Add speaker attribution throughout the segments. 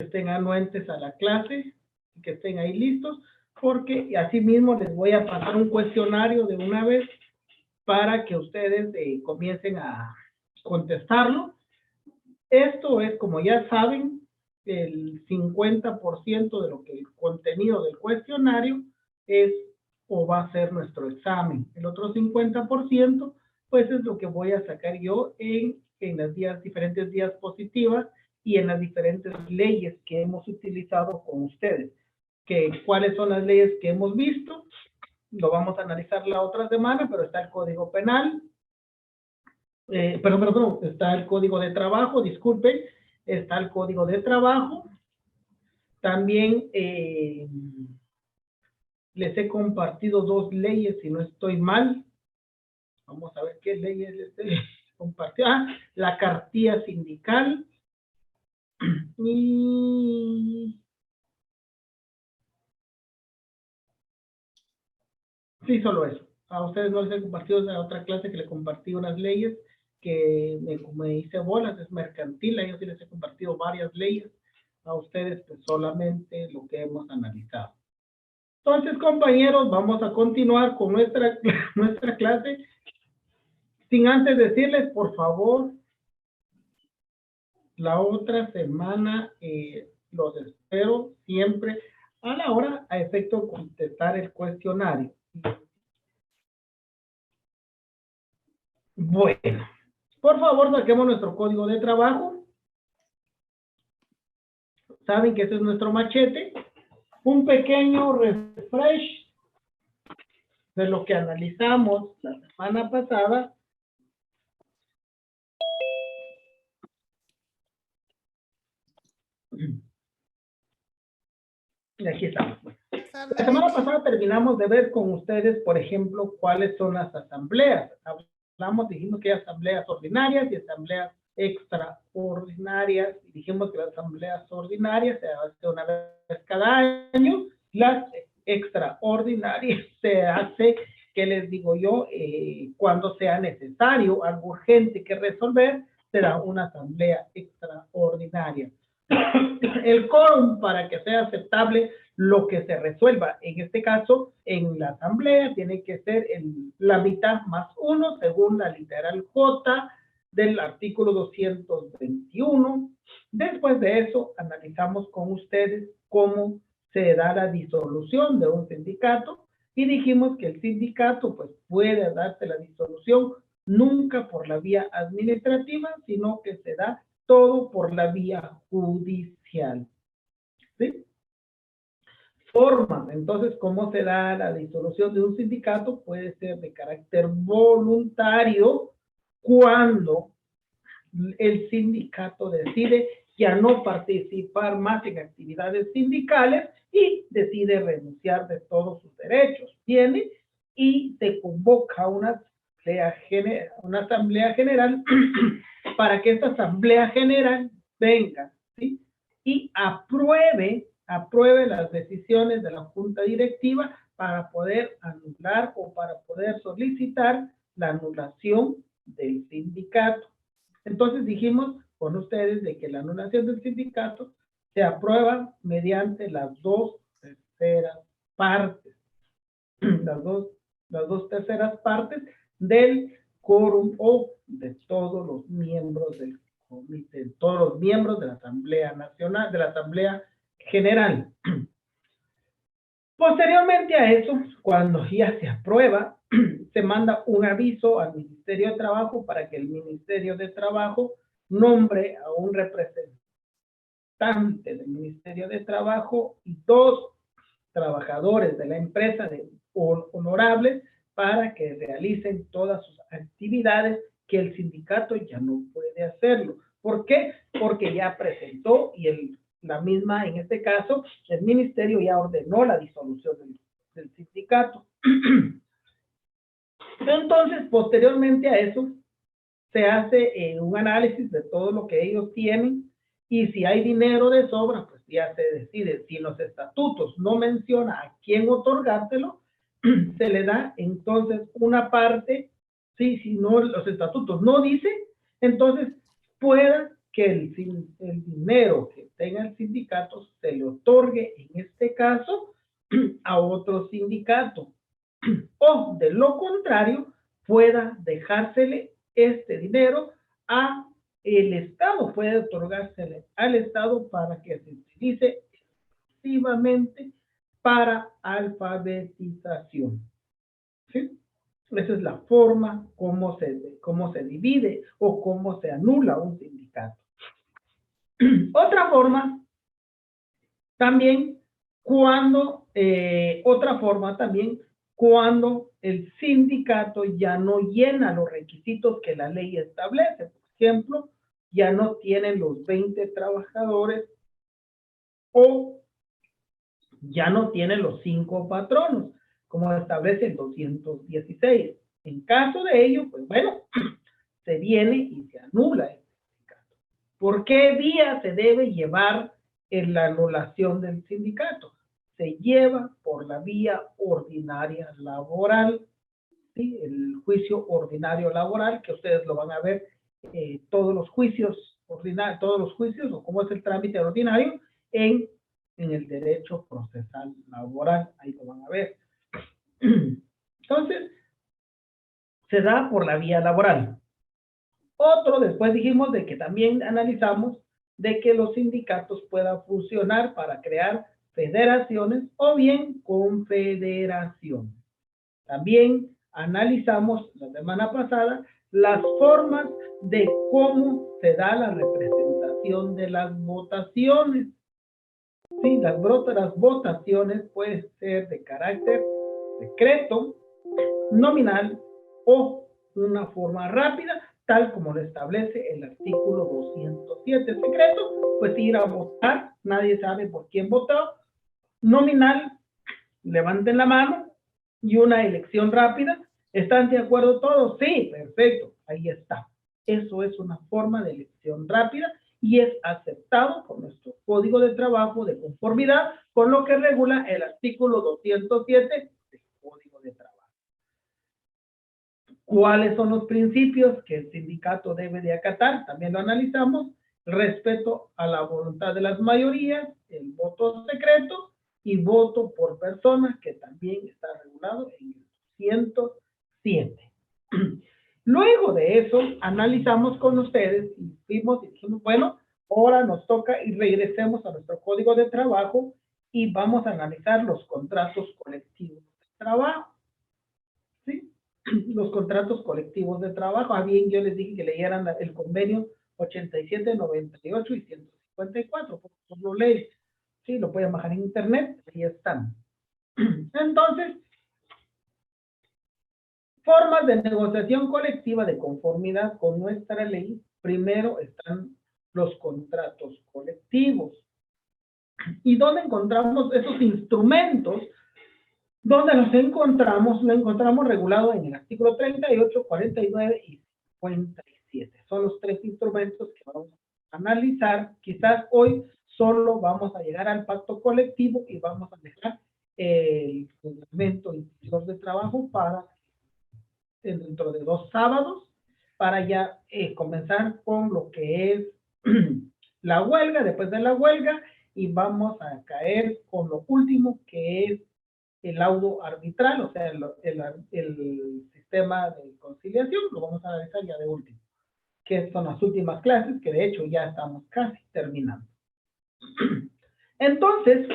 Speaker 1: estén anuentes a la clase, que estén ahí listos, porque así mismo les voy a pasar un cuestionario de una vez para que ustedes comiencen a contestarlo. Esto es, como ya saben, el 50% de lo que el contenido del cuestionario es o va a ser nuestro examen. El otro 50%, pues es lo que voy a sacar yo en las diferentes diapositivas y en las diferentes leyes que hemos utilizado con ustedes. ¿Cuáles son las leyes que hemos visto? Lo vamos a analizar la otra semana, pero está el Código Penal, perdón, está el Código de Trabajo, disculpen, está el Código de Trabajo. También les he compartido 2 leyes, si no estoy mal. Vamos a ver qué leyes les he compartido. La cartilla sindical. Y sí, solo eso. A ustedes no les he compartido en la otra clase que le compartí unas leyes que me hice bolas, es mercantil. A ellos sí les he compartido varias leyes. A ustedes pues solamente lo que hemos analizado. Entonces, compañeros, vamos a continuar con nuestra clase. Sin antes decirles, por favor, la otra semana los espero siempre a la hora a efecto de contestar el cuestionario. Bueno, por favor, saquemos nuestro código de trabajo. Saben que ese es nuestro machete. Un pequeño refresh de lo que analizamos la semana pasada. Y aquí estamos. La semana pasada terminamos de ver con ustedes, por ejemplo, cuáles son las asambleas. Dijimos que hay asambleas ordinarias y asambleas extraordinarias. Y dijimos que las asambleas ordinarias se hacen una vez cada año. Las extraordinarias se hace, ¿qué les digo yo? Cuando sea necesario, algo urgente que resolver, será una asamblea extraordinaria. El quórum, para que sea aceptable lo que se resuelva, en este caso, en la asamblea, tiene que ser la mitad más 1, según la literal J del artículo 221. Después de eso, analizamos con ustedes cómo se da la disolución de un sindicato y dijimos que el sindicato pues puede darse la disolución nunca por la vía administrativa, sino que se da todo por la vía judicial. ¿Sí? Forma, entonces, ¿cómo se da la disolución de un sindicato? Puede ser de carácter voluntario cuando el sindicato decide ya no participar más en actividades sindicales y decide renunciar de todos sus derechos. Tiene y se convoca una asamblea general para que esta asamblea general venga, ¿sí? Y apruebe las decisiones de la junta directiva para poder anular o para poder solicitar la anulación del sindicato. Entonces dijimos con ustedes de que la anulación del sindicato se aprueba mediante las 2/3 partes. Las dos terceras partes del quórum o de todos los miembros del comité, todos los miembros de la Asamblea Nacional, de la Asamblea General. Posteriormente a eso, cuando ya se aprueba, se manda un aviso al Ministerio de Trabajo para que el Ministerio de Trabajo nombre a un representante del Ministerio de Trabajo y 2 trabajadores de la empresa honorables para que realicen todas sus actividades que el sindicato ya no puede hacerlo. ¿Por qué? Porque ya presentó y la misma, en este caso, el ministerio ya ordenó la disolución del sindicato. Entonces, posteriormente a eso, se hace un análisis de todo lo que ellos tienen y si hay dinero de sobra, pues ya se decide. Si los estatutos no menciona a quién otorgárselo, se le da entonces una parte. Sí, si no, los estatutos no dicen, entonces pueda que el dinero que tenga el sindicato se le otorgue, en este caso, a otro sindicato. O, de lo contrario, pueda dejársele este dinero a el Estado, puede otorgársele al Estado para que se utilice exclusivamente para alfabetización. ¿Sí? Esa es la forma cómo se divide o cómo se anula un sindicato. Otra forma también cuando el sindicato ya no llena los requisitos que la ley establece. Por ejemplo, ya no tienen los 20 trabajadores o ya no tienen los 5 patronos, como establece el 216. En caso de ello, pues bueno, se viene y se anula el sindicato. ¿Por qué vía se debe llevar en la anulación del sindicato? Se lleva por la vía ordinaria laboral, ¿sí? El juicio ordinario laboral, que ustedes lo van a ver, todos los juicios o cómo es el trámite ordinario en el derecho procesal laboral, ahí lo van a ver. Entonces, se da por la vía laboral. Después dijimos de que también analizamos de que los sindicatos puedan fusionar para crear federaciones o bien confederaciones. También analizamos la semana pasada las formas de cómo se da la representación de las votaciones. Sí, las votaciones pueden ser de carácter secreto, nominal o una forma rápida, tal como lo establece el artículo 207. Secreto, pues ir a votar, nadie sabe por quién votó. Nominal, levanten la mano, y una elección rápida. ¿Están de acuerdo todos? Sí, perfecto, ahí está. Eso es una forma de elección rápida y es aceptado por nuestro Código de Trabajo de conformidad con lo que regula el artículo 207 del Código de Trabajo. ¿Cuáles son los principios que el sindicato debe de acatar? También lo analizamos. Respeto a la voluntad de las mayorías, el voto secreto y voto por persona, que también está regulado en el 107. Luego de eso, analizamos con ustedes y dijimos, bueno, ahora nos toca y regresemos a nuestro Código de Trabajo y vamos a analizar los contratos colectivos de trabajo. ¿Sí? Los contratos colectivos de trabajo. Bien, yo les dije que leyeran el convenio 87, 98 y 154. Por lo leen. Sí, lo pueden bajar en internet. Ahí están. Entonces, formas de negociación colectiva de conformidad con nuestra ley. Primero están los contratos colectivos. ¿Y dónde encontramos esos instrumentos? ¿Dónde los encontramos? Lo encontramos regulado en el artículo 38, 49 y 57. Son los 3 instrumentos que vamos a analizar. Quizás hoy solo vamos a llegar al pacto colectivo y vamos a dejar el reglamento interior de trabajo para dentro de 2 sábados para ya comenzar con lo que es la huelga, después de la huelga, y vamos a caer con lo último que es el laudo arbitral, o sea, el sistema de conciliación, lo vamos a analizar ya de último, que son las últimas clases, que de hecho ya estamos casi terminando. Entonces,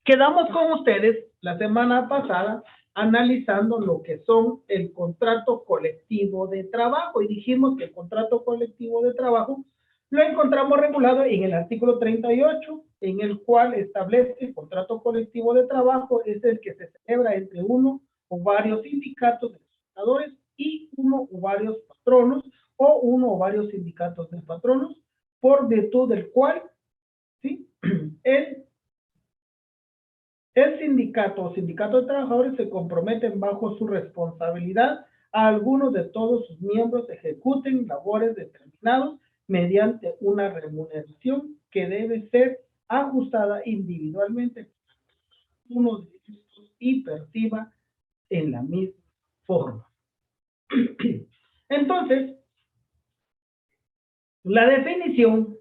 Speaker 1: quedamos con ustedes la semana pasada analizando lo que son el contrato colectivo de trabajo y dijimos que el contrato colectivo de trabajo lo encontramos regulado en el artículo 38, en el cual establece el contrato colectivo de trabajo es el que se celebra entre uno o varios sindicatos de trabajadores y uno o varios patronos o uno o varios sindicatos de patronos, por virtud del cual, ¿sí? El sindicato o sindicato de trabajadores se comprometen bajo su responsabilidad a algunos de todos sus miembros ejecuten labores determinados mediante una remuneración que debe ser ajustada individualmente uno de estos y perciba en la misma forma. Entonces, La definición,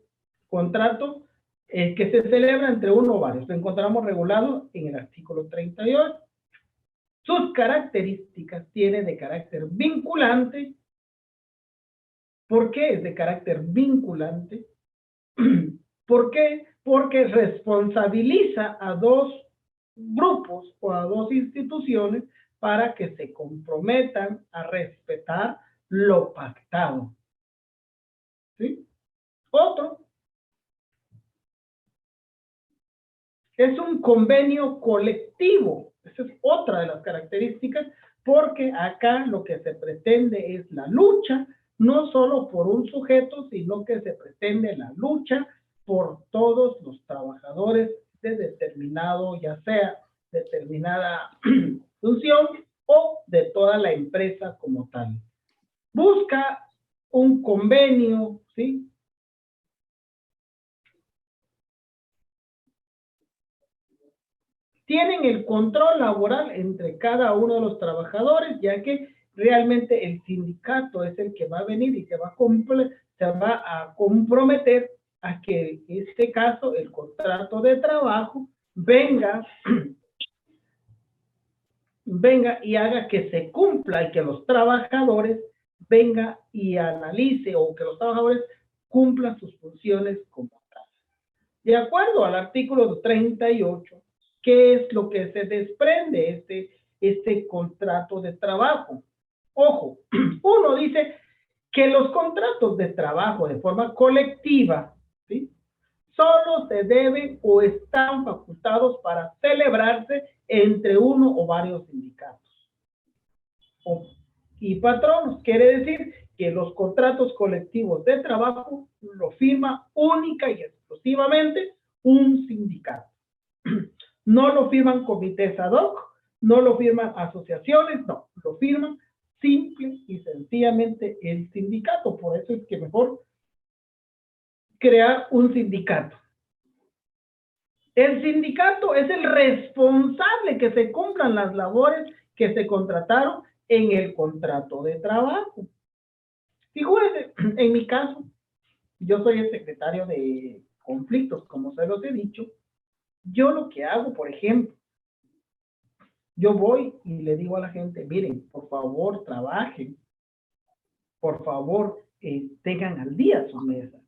Speaker 1: contrato que se celebra entre uno o varios. Lo encontramos regulado en el artículo 38. Sus características tiene de carácter vinculante. ¿Por qué es de carácter vinculante? ¿Por qué? Porque responsabiliza a dos grupos o a dos instituciones para que se comprometan a respetar lo pactado. ¿Sí? Otro es un convenio colectivo. Esa es otra de las características, porque acá lo que se pretende es la lucha, no solo por un sujeto, sino que se pretende la lucha por todos los trabajadores de determinado, ya sea determinada función o de toda la empresa como tal. Busca un convenio, ¿sí? Tienen el control laboral entre cada uno de los trabajadores, ya que realmente el sindicato es el que va a venir y se va a comprometer a que en este caso el contrato de trabajo venga y haga que se cumpla y que los trabajadores venga y analice o que los trabajadores cumplan sus funciones como tal. De acuerdo al artículo 38, ¿qué es lo que se desprende este contrato de trabajo? Ojo, uno dice que los contratos de trabajo de forma colectiva, ¿sí?, solo se deben o están facultados para celebrarse entre uno o varios sindicatos y patronos. Quiere decir que los contratos colectivos de trabajo lo firma única y exclusivamente un sindicato. No lo firman comités ad hoc, no lo firman asociaciones, no, lo firman simple y sencillamente el sindicato. Por eso es que mejor crear un sindicato. El sindicato es el responsable que se cumplan las labores que se contrataron en el contrato de trabajo. Fíjense, en mi caso, yo soy el secretario de conflictos, como se los he dicho. Yo lo que hago, por ejemplo, yo voy y le digo a la gente, miren, por favor, trabajen, por favor, tengan al día sus mesas.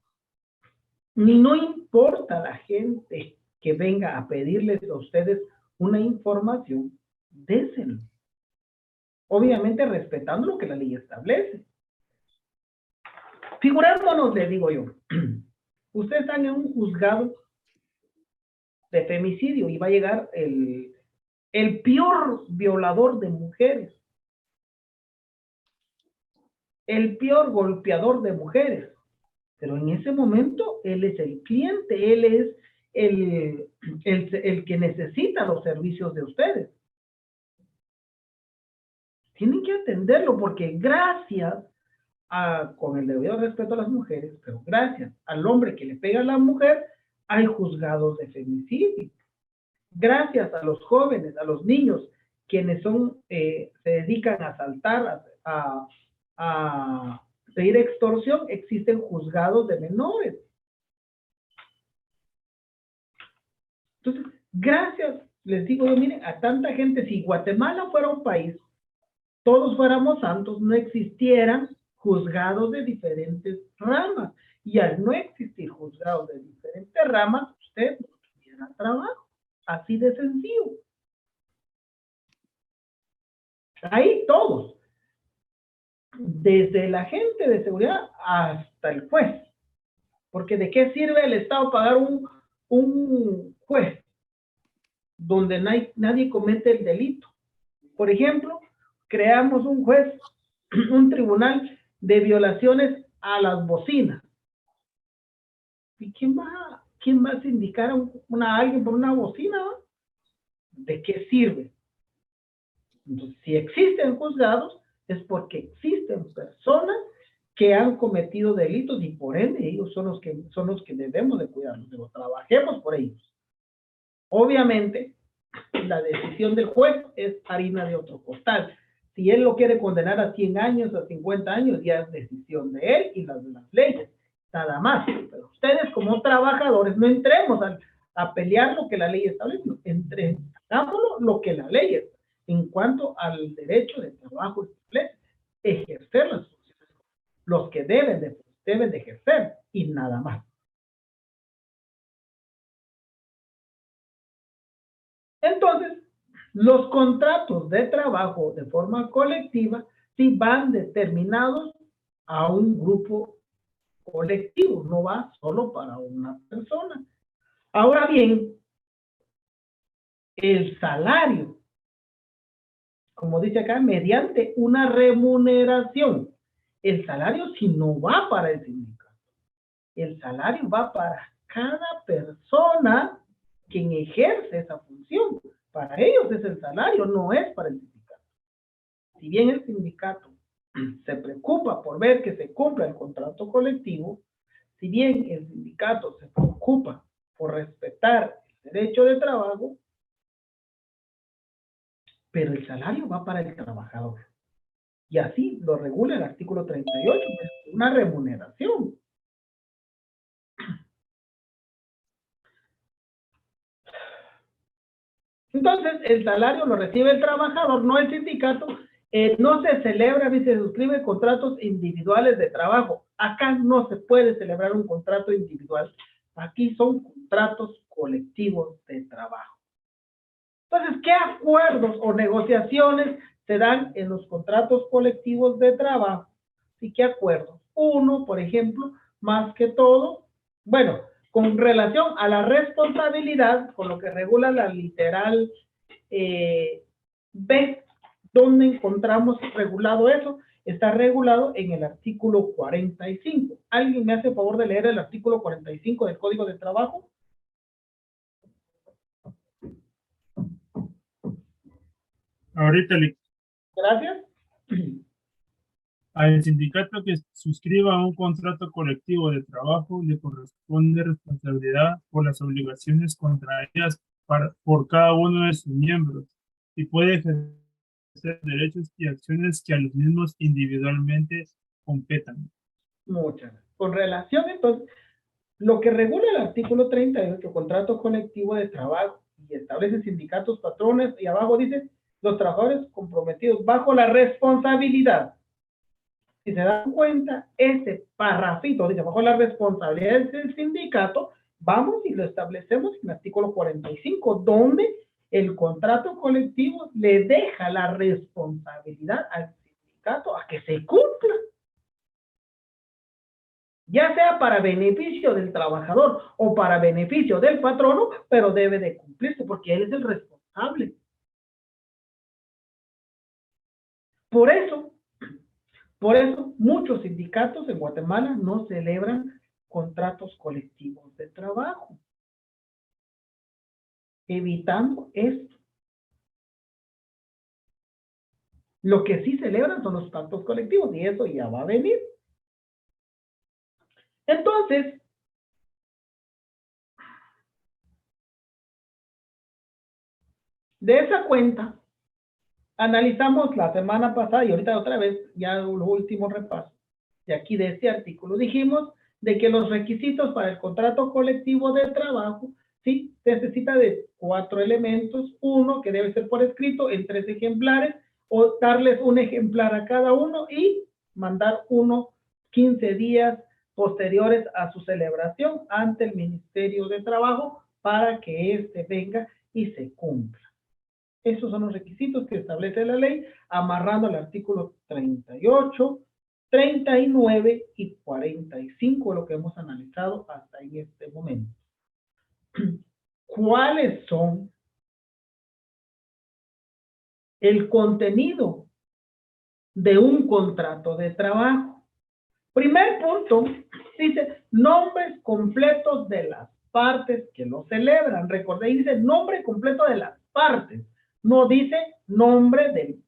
Speaker 1: Ni no importa la gente que venga a pedirles a ustedes una información, déselo. Obviamente respetando lo que la ley establece. Figurándonos, le digo yo, ustedes están en un juzgado de femicidio y va a llegar el peor violador de mujeres, el peor golpeador de mujeres. Pero en ese momento, él es el cliente, él es el que necesita los servicios de ustedes. Tienen que atenderlo porque gracias con el debido respeto a las mujeres, pero gracias al hombre que le pega a la mujer, hay juzgados de femicidio. Gracias a los jóvenes, a los niños, quienes se dedican a asaltar, a pedir extorsión, existen juzgados de menores. Entonces, gracias, les digo, miren, a tanta gente, si Guatemala fuera un país, todos fuéramos santos, no existieran juzgados de diferentes ramas. Y al no existir juzgados de diferentes ramas, usted no tuviera trabajo. Así de sencillo. Ahí todos. Desde el agente de seguridad hasta el juez. Porque ¿de qué sirve el Estado pagar un juez donde nadie comete el delito? Por ejemplo, creamos un juez, un tribunal de violaciones a las bocinas. ¿Y quién va a sindicar a alguien por una bocina? ¿De qué sirve? Entonces, si existen juzgados, es porque existen personas que han cometido delitos y por ende ellos son los que debemos de cuidarlos, trabajemos por ellos. Obviamente, la decisión del juez es harina de otro costal. Si él lo quiere condenar a 100 años, a 50 años, ya es decisión de él y las leyes. nada más. Pero ustedes como trabajadores no entremos a pelear lo que la ley establece, hagámoslo lo que la ley es en cuanto al derecho de trabajo establece, ejercer las funciones, los que deben de ejercer y nada más. Entonces, los contratos de trabajo de forma colectiva sí van determinados a un grupo colectivo, no va solo para una persona. Ahora bien, el salario, como dice acá, mediante una remuneración. El salario si no va para el sindicato. El salario va para cada persona quien ejerce esa función. Para ellos es el salario, no es para el sindicato. Si bien el sindicato se preocupa por ver que se cumpla el contrato colectivo, si bien el sindicato se preocupa por respetar el derecho de trabajo, pero el salario va para el trabajador. Y así lo regula el artículo 38, una remuneración. Entonces, el salario lo recibe el trabajador, no el sindicato. No se celebra ni se suscribe contratos individuales de trabajo. Acá no se puede celebrar un contrato individual. Aquí son contratos colectivos de trabajo. Entonces, ¿qué acuerdos o negociaciones se dan en los contratos colectivos de trabajo? ¿Y qué acuerdos? Uno, por ejemplo, más que todo, bueno, con relación a la responsabilidad, con lo que regula la literal B, ¿dónde encontramos regulado eso? Está regulado en el artículo 45. ¿Alguien me hace el favor de leer el artículo 45 del Código de Trabajo?
Speaker 2: Ahorita le...
Speaker 1: Gracias.
Speaker 2: Al sindicato que suscriba un contrato colectivo de trabajo le corresponde responsabilidad por las obligaciones contraídas por cada uno de sus miembros y puede ejercer derechos y acciones que a los mismos individualmente competan.
Speaker 1: Muchas. Con relación, entonces, lo que regula el artículo 38, contrato colectivo de trabajo, y establece sindicatos, patrones, y abajo dice, los trabajadores comprometidos bajo la responsabilidad. Si se dan cuenta, ese parrafito dice, bajo la responsabilidad del sindicato, vamos y lo establecemos en el artículo 45, donde el contrato colectivo le deja la responsabilidad al sindicato a que se cumpla. Ya sea para beneficio del trabajador o para beneficio del patrono, pero debe de cumplirse porque él es el responsable. Por eso muchos sindicatos en Guatemala no celebran contratos colectivos de trabajo, evitando esto. Lo que sí celebran son los pactos colectivos y eso ya va a venir. Entonces, de esa cuenta, analizamos la semana pasada y ahorita otra vez, ya los últimos repasos de aquí de este artículo, dijimos de que los requisitos para el contrato colectivo de trabajo, sí, necesita de 4 elementos. Uno, que debe ser por escrito en 3 ejemplares, o darles un ejemplar a cada uno y mandar uno 15 días posteriores a su celebración ante el Ministerio de Trabajo para que éste venga y se cumpla. Esos son los requisitos que establece la ley, amarrando el artículo 38, 39 y 45, lo que hemos analizado hasta en este momento. ¿Cuáles son el contenido de un contrato de trabajo? Primer punto, dice nombres completos de las partes que lo celebran. Recordé, dice nombre completo de las partes. No dice nombre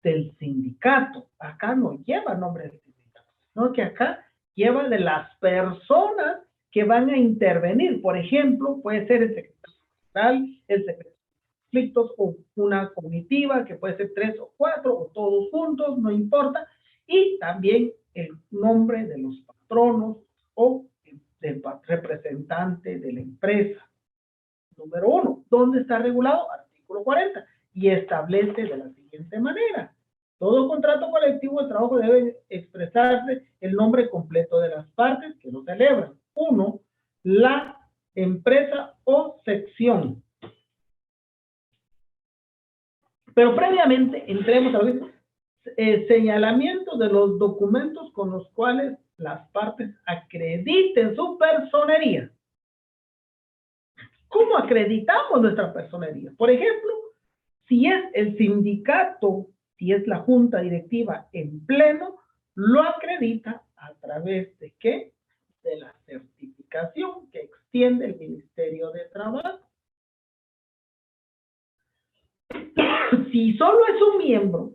Speaker 1: del sindicato. Acá no lleva nombre del sindicato, sino que acá lleva de las personas que van a intervenir. Por ejemplo, puede ser el secretario general, el secretario de conflictos o una comitiva que puede ser 3 o 4 o todos juntos, no importa. Y también el nombre de los patronos o del representante de la empresa. Número 1, ¿dónde está regulado? Artículo 40, y establece de la siguiente manera. Todo contrato colectivo de trabajo debe expresarse el nombre completo de las partes que lo celebran. 1, la empresa o sección. Pero previamente entremos a ver señalamiento de los documentos con los cuales las partes acrediten su personería. ¿Cómo acreditamos nuestra personería? Por ejemplo, si es el sindicato, si es la junta directiva en pleno, lo acredita a través de ¿qué? De la certificación que extiende el Ministerio de Trabajo. Si solo es un miembro,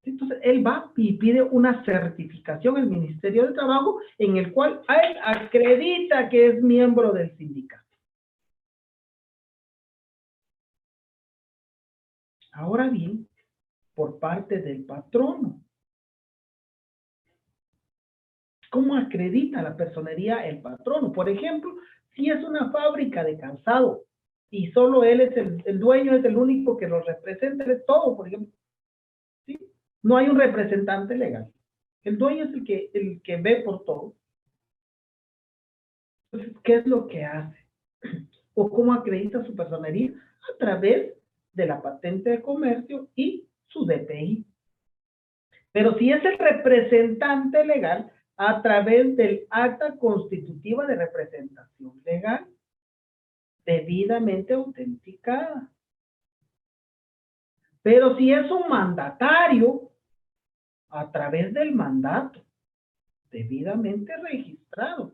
Speaker 1: entonces él va y pide una certificación al Ministerio de Trabajo en el cual él acredita que es miembro del sindicato. Ahora bien, por parte del patrono, ¿cómo acredita la personería el patrono? Por ejemplo, si es una fábrica de calzado y solo él es el dueño, es el único que lo representa de todo, por ejemplo, ¿sí? No hay un representante legal. El dueño es el que ve por todo. Entonces, ¿qué es lo que hace? ¿O cómo acredita su personería? A través de la patente de comercio y su DPI. Pero si es el representante legal, a través del acta constitutiva de representación legal, debidamente autenticada. Pero si es un mandatario, a través del mandato, debidamente registrado.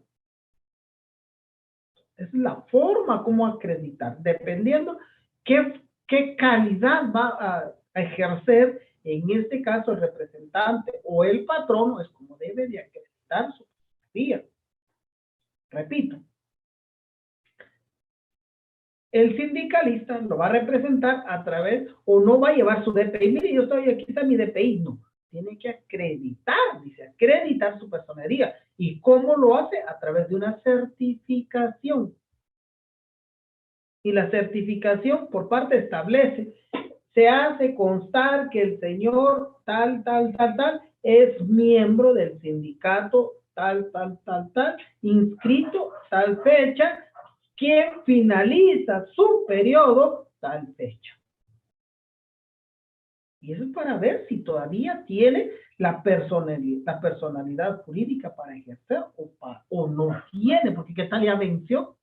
Speaker 1: Es la forma como acreditar, dependiendo qué calidad va a ejercer, en este caso el representante o el patrono, es como debe de acreditar su personería. Repito, el sindicalista lo va a representar a través, o no va a llevar su DPI. Mire, yo estoy aquí, está mi DPI. No, tiene que acreditar, dice, acreditar su personería. ¿Y cómo lo hace? A través de una certificación. Y la certificación por parte establece, se hace constar que el señor tal, es miembro del sindicato tal, inscrito tal fecha, quien finaliza su periodo tal fecha. Y eso es para ver si todavía tiene la personalidad jurídica para ejercer o no tiene, porque qué tal ya venció.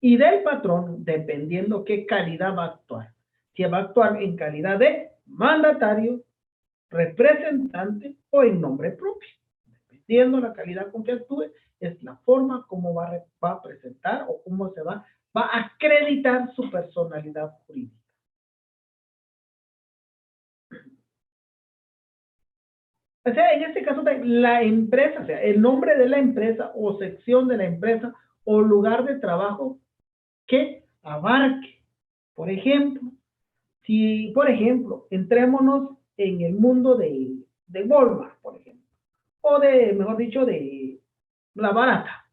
Speaker 1: Y del patrón, dependiendo qué calidad va a actuar. Si va a actuar en calidad de mandatario, representante o en nombre propio. Dependiendo la calidad con que actúe, es la forma como va a presentar o cómo se va a acreditar su personalidad jurídica. O sea, en este caso, la empresa, o sea, el nombre de la empresa o sección de la empresa o lugar de trabajo que abarque. Por ejemplo, si, por ejemplo, entrémonos en el mundo de Walmart, por ejemplo, o de, mejor dicho, de la barata.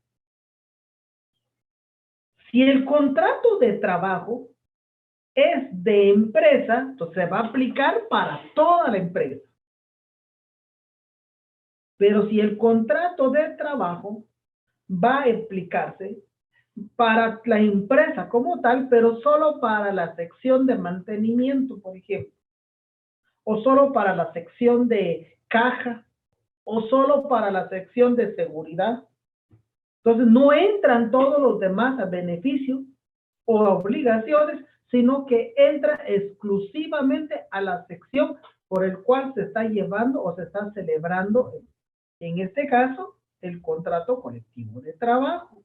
Speaker 1: Si el contrato de trabajo es de empresa, entonces se va a aplicar para toda la empresa. Pero si el contrato de trabajo va a aplicarse para la empresa como tal, pero solo para la sección de mantenimiento, por ejemplo, o solo para la sección de caja, o solo para la sección de seguridad. Entonces no entran todos los demás a beneficios o a obligaciones, sino que entra exclusivamente a la sección por el cual se está llevando o se está celebrando, en este caso, el contrato colectivo de trabajo.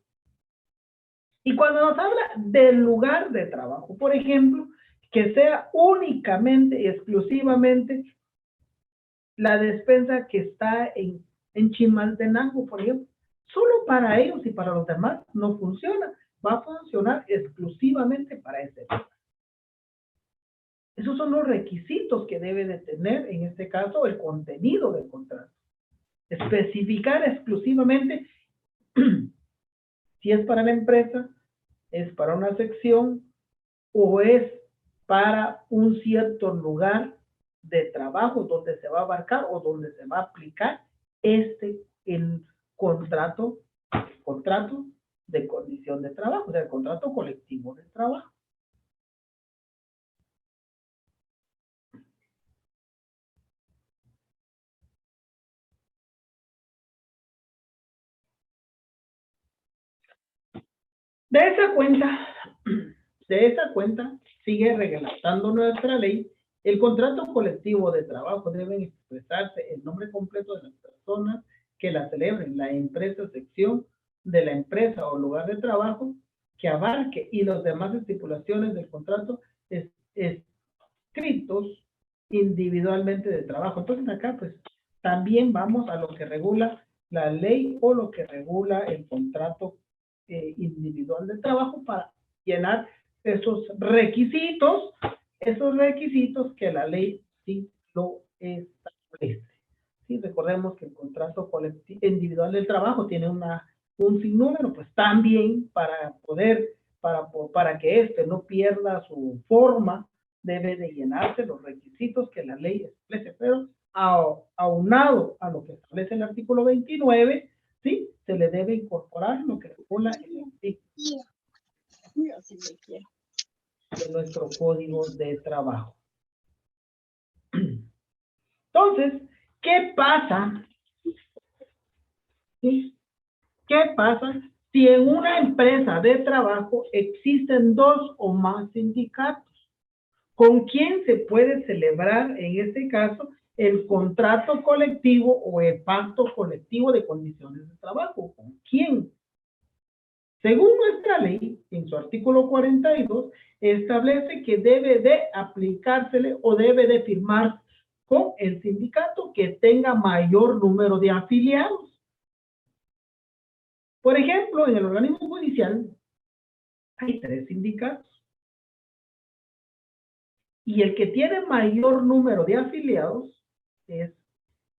Speaker 1: Y cuando nos habla del lugar de trabajo, por ejemplo, que sea únicamente y exclusivamente la despensa que está en Chimaltenango, por ejemplo, solo para ellos y para los demás no funciona. Va a funcionar exclusivamente para ese lugar. Esos son los requisitos que debe de tener, en este caso, el contenido del contrato. Especificar exclusivamente si es para la empresa, es para una sección o es para un cierto lugar de trabajo donde se va a abarcar o donde se va a aplicar el contrato de condición de trabajo, o sea, el contrato colectivo de trabajo. De esa cuenta, sigue reglamentando nuestra ley. El contrato colectivo de trabajo debe expresarse el nombre completo de las personas que la celebren, la empresa, sección de la empresa o lugar de trabajo que abarque y las demás estipulaciones del contrato escritos individualmente de trabajo. Entonces acá pues también vamos a lo que regula la ley o lo que regula el contrato individual de trabajo para llenar esos requisitos que la ley sí lo establece. Sí, recordemos que el contrato colectivo individual del trabajo tiene un sinnúmero, pues también para que éste no pierda su forma, debe de llenarse los requisitos que la ley establece, pero aunado a lo que establece el artículo 29, ¿sí? Se le debe incorporar lo que regula el artículo de nuestro código de trabajo. Entonces, ¿qué pasa? ¿Sí? ¿Qué pasa si en una empresa de trabajo existen dos o más sindicatos? ¿Con quién se puede celebrar en este caso el contrato colectivo o el pacto colectivo de condiciones de trabajo? ¿Con quién? Según nuestra ley, en su artículo 42, establece que debe de aplicársele o debe de firmar con el sindicato que tenga mayor número de afiliados. Por ejemplo, en el organismo judicial hay 3 sindicatos. Y el que tiene mayor número de afiliados es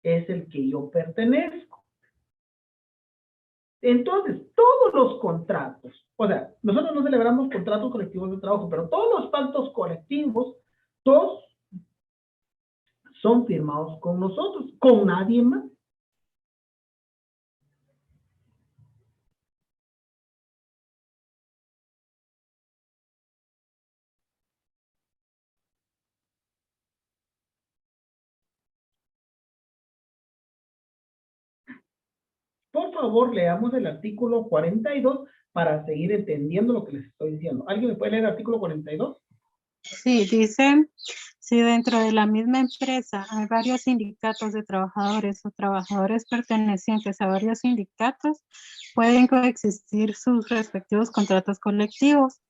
Speaker 1: el que yo pertenezco. Entonces, todos los contratos, o sea, nosotros no celebramos contratos colectivos de trabajo, pero todos los pactos colectivos, todos son firmados con nosotros, con nadie más. Por favor, leamos el artículo 42 para seguir entendiendo lo que les estoy diciendo. ¿Alguien me puede leer el artículo 42?
Speaker 3: Sí, dice, si dentro de la misma empresa hay varios sindicatos de trabajadores o trabajadores pertenecientes a varios sindicatos, pueden coexistir sus respectivos contratos colectivos,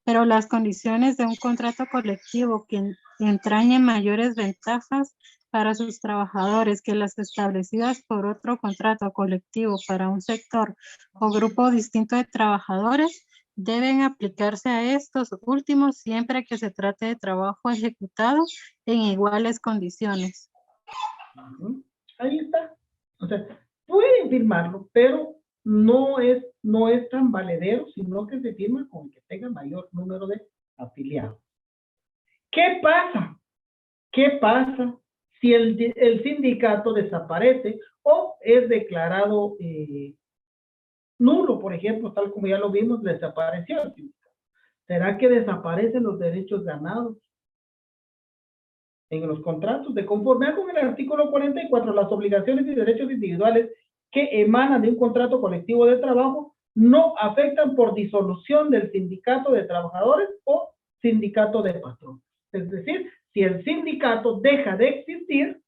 Speaker 3: pero las condiciones de un contrato colectivo que entrañe mayores ventajas para sus trabajadores que las establecidas por otro contrato colectivo para un sector o grupo distinto de trabajadores deben aplicarse a estos últimos siempre que se trate de trabajo ejecutado en iguales condiciones.
Speaker 1: Ahí está. O sea, pueden firmarlo, pero no es tan valedero, sino que se firma con que tenga mayor número de afiliados. ¿Qué pasa? ¿Qué pasa si el sindicato desaparece o es declarado nulo, por ejemplo, tal como ya lo vimos, desapareció el sindicato? ¿Será que desaparecen los derechos ganados en los contratos? De conformidad con el artículo 44, las obligaciones y derechos individuales que emanan de un contrato colectivo de trabajo no afectan por disolución del sindicato de trabajadores o sindicato de patrones. Es decir, si el sindicato deja de existir,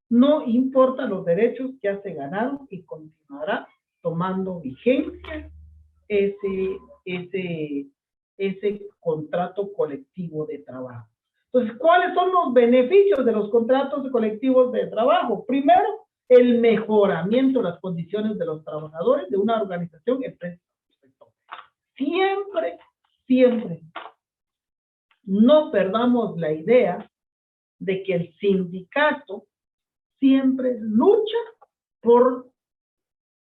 Speaker 1: no importa los derechos que ya se ganaron y continuará tomando vigencia ese contrato colectivo de trabajo. Entonces, ¿cuáles son los beneficios de los contratos colectivos de trabajo? Primero, el mejoramiento de las condiciones de los trabajadores de una organización, empresa. Siempre no perdamos la idea de que el sindicato siempre lucha por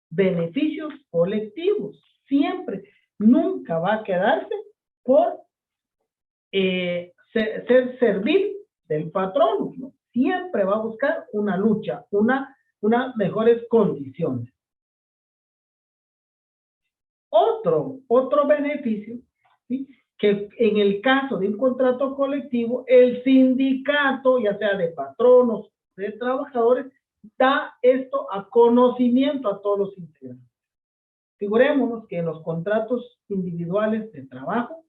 Speaker 1: beneficios colectivos, siempre, nunca va a quedarse por ser servil del patrón, ¿no? Siempre va a buscar una lucha, unas mejores condiciones. Otro beneficio, ¿sí? Que en el caso de un contrato colectivo, el sindicato, ya sea de patronos, de trabajadores, da esto a conocimiento a todos los integrantes. Figurémonos que en los contratos individuales de trabajo,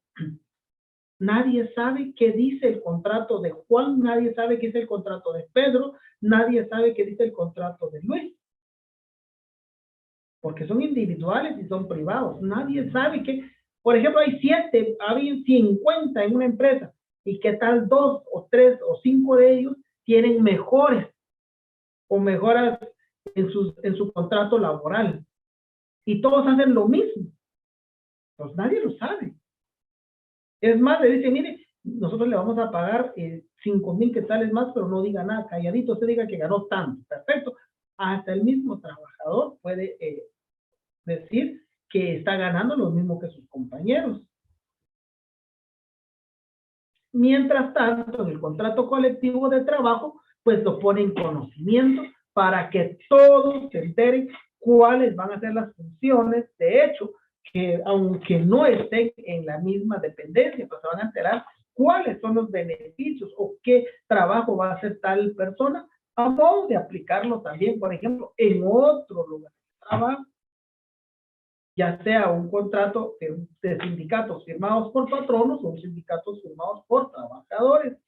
Speaker 1: nadie sabe qué dice el contrato de Juan, nadie sabe qué dice el contrato de Pedro, nadie sabe qué dice el contrato de Luis. Porque son individuales y son privados. Nadie sabe que, por ejemplo, hay 7, hay 50 en una empresa, y que tal 2 o 3 o 5 de ellos tienen mejores o mejoras en su contrato laboral. Y todos hacen lo mismo. Pues nadie lo sabe. Es más, le dice, mire, nosotros le vamos a pagar 5,000 quetzales más, pero no diga nada, calladito, usted diga que ganó tanto. Perfecto. Hasta el mismo trabajador puede decir que está ganando lo mismo que sus compañeros. Mientras tanto, en el contrato colectivo de trabajo, pues lo pone en conocimiento para que todos se enteren cuáles van a ser las funciones. De hecho, que aunque no estén en la misma dependencia, pues se van a enterar cuáles son los beneficios o qué trabajo va a hacer tal persona, a modo de aplicarlo también, por ejemplo, en otro lugar de trabajo, ya sea un contrato de sindicatos firmados por patronos o sindicatos firmados por trabajadores.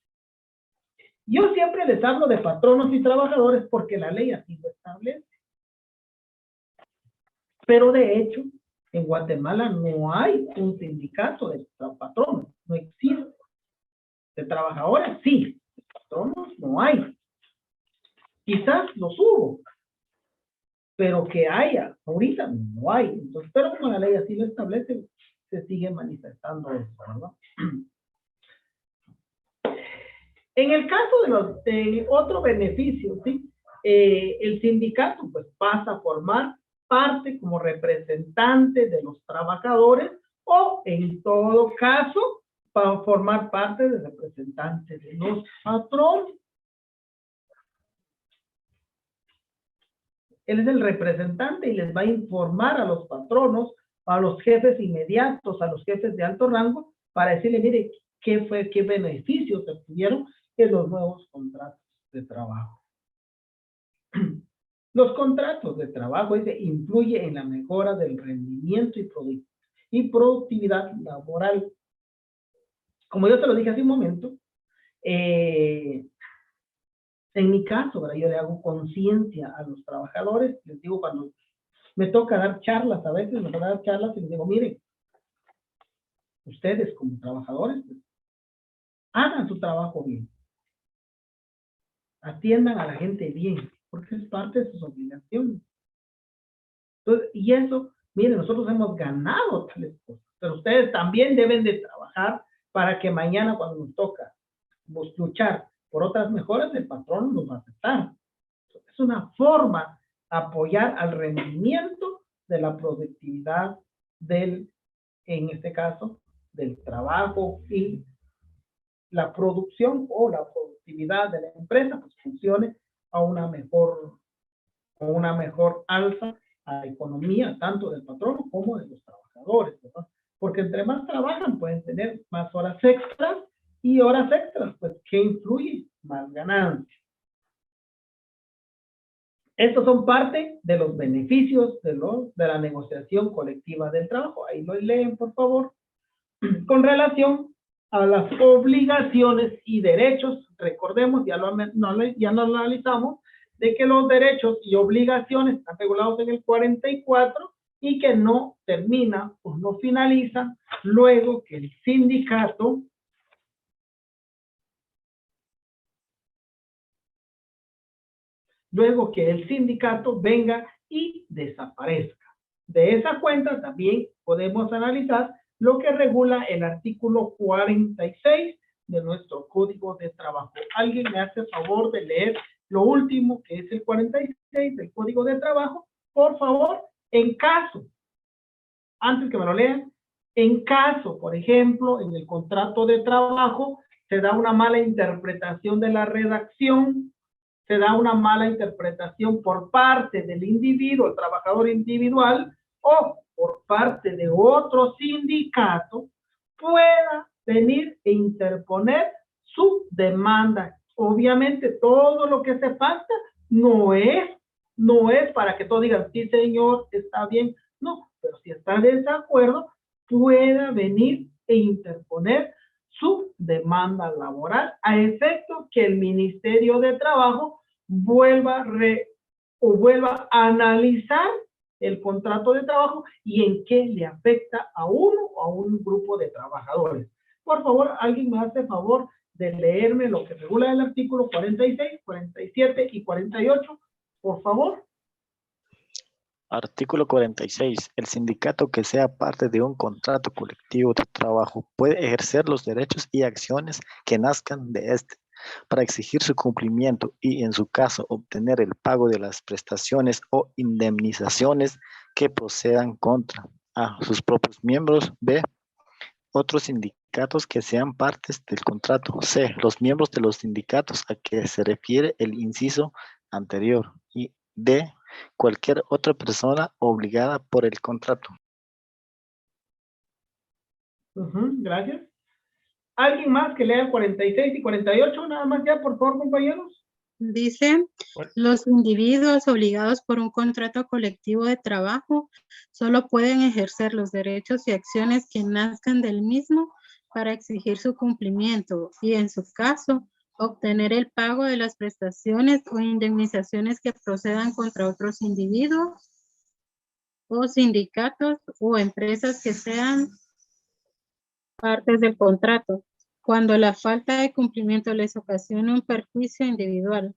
Speaker 1: Yo siempre les hablo de patronos y trabajadores porque la ley así lo establece. Pero de hecho, en Guatemala no hay un sindicato de patronos, no existe. De trabajadores sí, de patronos no hay. Quizás los hubo, pero que haya, ahorita no hay. Entonces, pero como la ley así lo establece, se sigue manifestando eso, ¿verdad? En el caso de otro beneficio, ¿sí? El sindicato pues pasa a formar parte como representante de los trabajadores o en todo caso para formar parte de representantes de los patrones. Él es el representante y les va a informar a los patronos, a los jefes inmediatos, a los jefes de alto rango, para decirle, mire, qué beneficios se obtuvieron en los nuevos contratos de trabajo. Los contratos de trabajo influyen en la mejora del rendimiento y productividad laboral. Como yo te lo dije hace un momento, en mi caso, ¿verdad? Yo le hago conciencia a los trabajadores, les digo cuando me toca dar charlas, a veces me toca dar charlas y les digo, miren, ustedes como trabajadores, pues, hagan su trabajo bien. Atiendan a la gente bien, porque es parte de sus obligaciones. Entonces, y eso, miren, nosotros hemos ganado tales cosas, pero ustedes también deben de trabajar para que mañana cuando nos toca luchar por otras mejoras, el patrón nos va a aceptar. Es una forma de apoyar al rendimiento de la productividad en este caso, del trabajo y la producción o la productividad de la empresa, pues funcione a una mejor alza a la economía, tanto del patrón como de los trabajadores, ¿verdad? Porque entre más trabajan, pueden tener más horas extras, y horas extras, pues, ¿qué influye? Más ganancias. Estos son parte de los beneficios de la negociación colectiva del trabajo. Ahí lo leen, por favor. Con relación a las obligaciones y derechos, recordemos, ya lo analizamos, de que los derechos y obligaciones están regulados en el 44 y que no termina o no finaliza luego que el sindicato venga y desaparezca. De esa cuenta también podemos analizar lo que regula el artículo 46 de nuestro Código de Trabajo. ¿Alguien me hace favor de leer lo último, que es el 46 del Código de Trabajo? Por favor, en caso, antes que me lo lean, en caso, por ejemplo, en el contrato de trabajo, se da una mala interpretación de la redacción, se da una mala interpretación por parte del individuo, el trabajador individual, o por parte de otro sindicato, pueda venir e interponer su demanda. Obviamente, todo lo que se pacta no es para que todos digan, sí, señor, está bien. No, pero si está en desacuerdo, pueda venir e interponer su demanda laboral a efecto que el Ministerio de Trabajo vuelva a analizar el contrato de trabajo y en qué le afecta a uno o a un grupo de trabajadores. Por favor, alguien me hace favor de leerme lo que regula el artículo 46, 47 y 48, por favor.
Speaker 4: Artículo 46. El sindicato que sea parte de un contrato colectivo de trabajo puede ejercer los derechos y acciones que nazcan de este para exigir su cumplimiento y, en su caso, obtener el pago de las prestaciones o indemnizaciones que procedan contra A, sus propios miembros, B, otros sindicatos que sean partes del contrato, C, los miembros de los sindicatos a que se refiere el inciso anterior, y D, cualquier otra persona obligada por el contrato.
Speaker 1: Gracias. ¿Alguien más que lea 46 y 48? Nada más ya, por favor, compañeros.
Speaker 3: Dice, los individuos obligados por un contrato colectivo de trabajo solo pueden ejercer los derechos y acciones que nazcan del mismo para exigir su cumplimiento y, en su caso, obtener el pago de las prestaciones o indemnizaciones que procedan contra otros individuos o sindicatos o empresas que sean partes del contrato, cuando la falta de cumplimiento les ocasiona un perjuicio individual.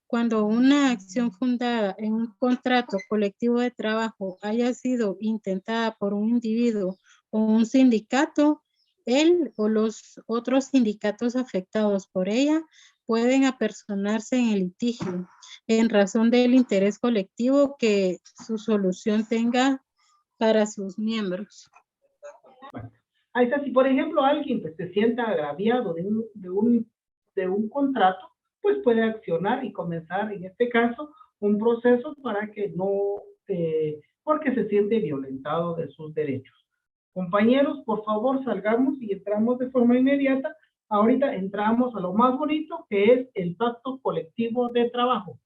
Speaker 3: Cuando una acción fundada en un contrato colectivo de trabajo haya sido intentada por un individuo o un sindicato, él o los otros sindicatos afectados por ella pueden apersonarse en el litigio en razón del interés colectivo que su solución tenga para sus miembros.
Speaker 1: Ahí está, si por ejemplo alguien pues, se sienta agraviado de un contrato, pues puede accionar y comenzar en este caso un proceso para que no, porque se siente violentado de sus derechos. Compañeros, por favor, salgamos y entramos de forma inmediata. Ahorita entramos a lo más bonito, que es el pacto colectivo de trabajo.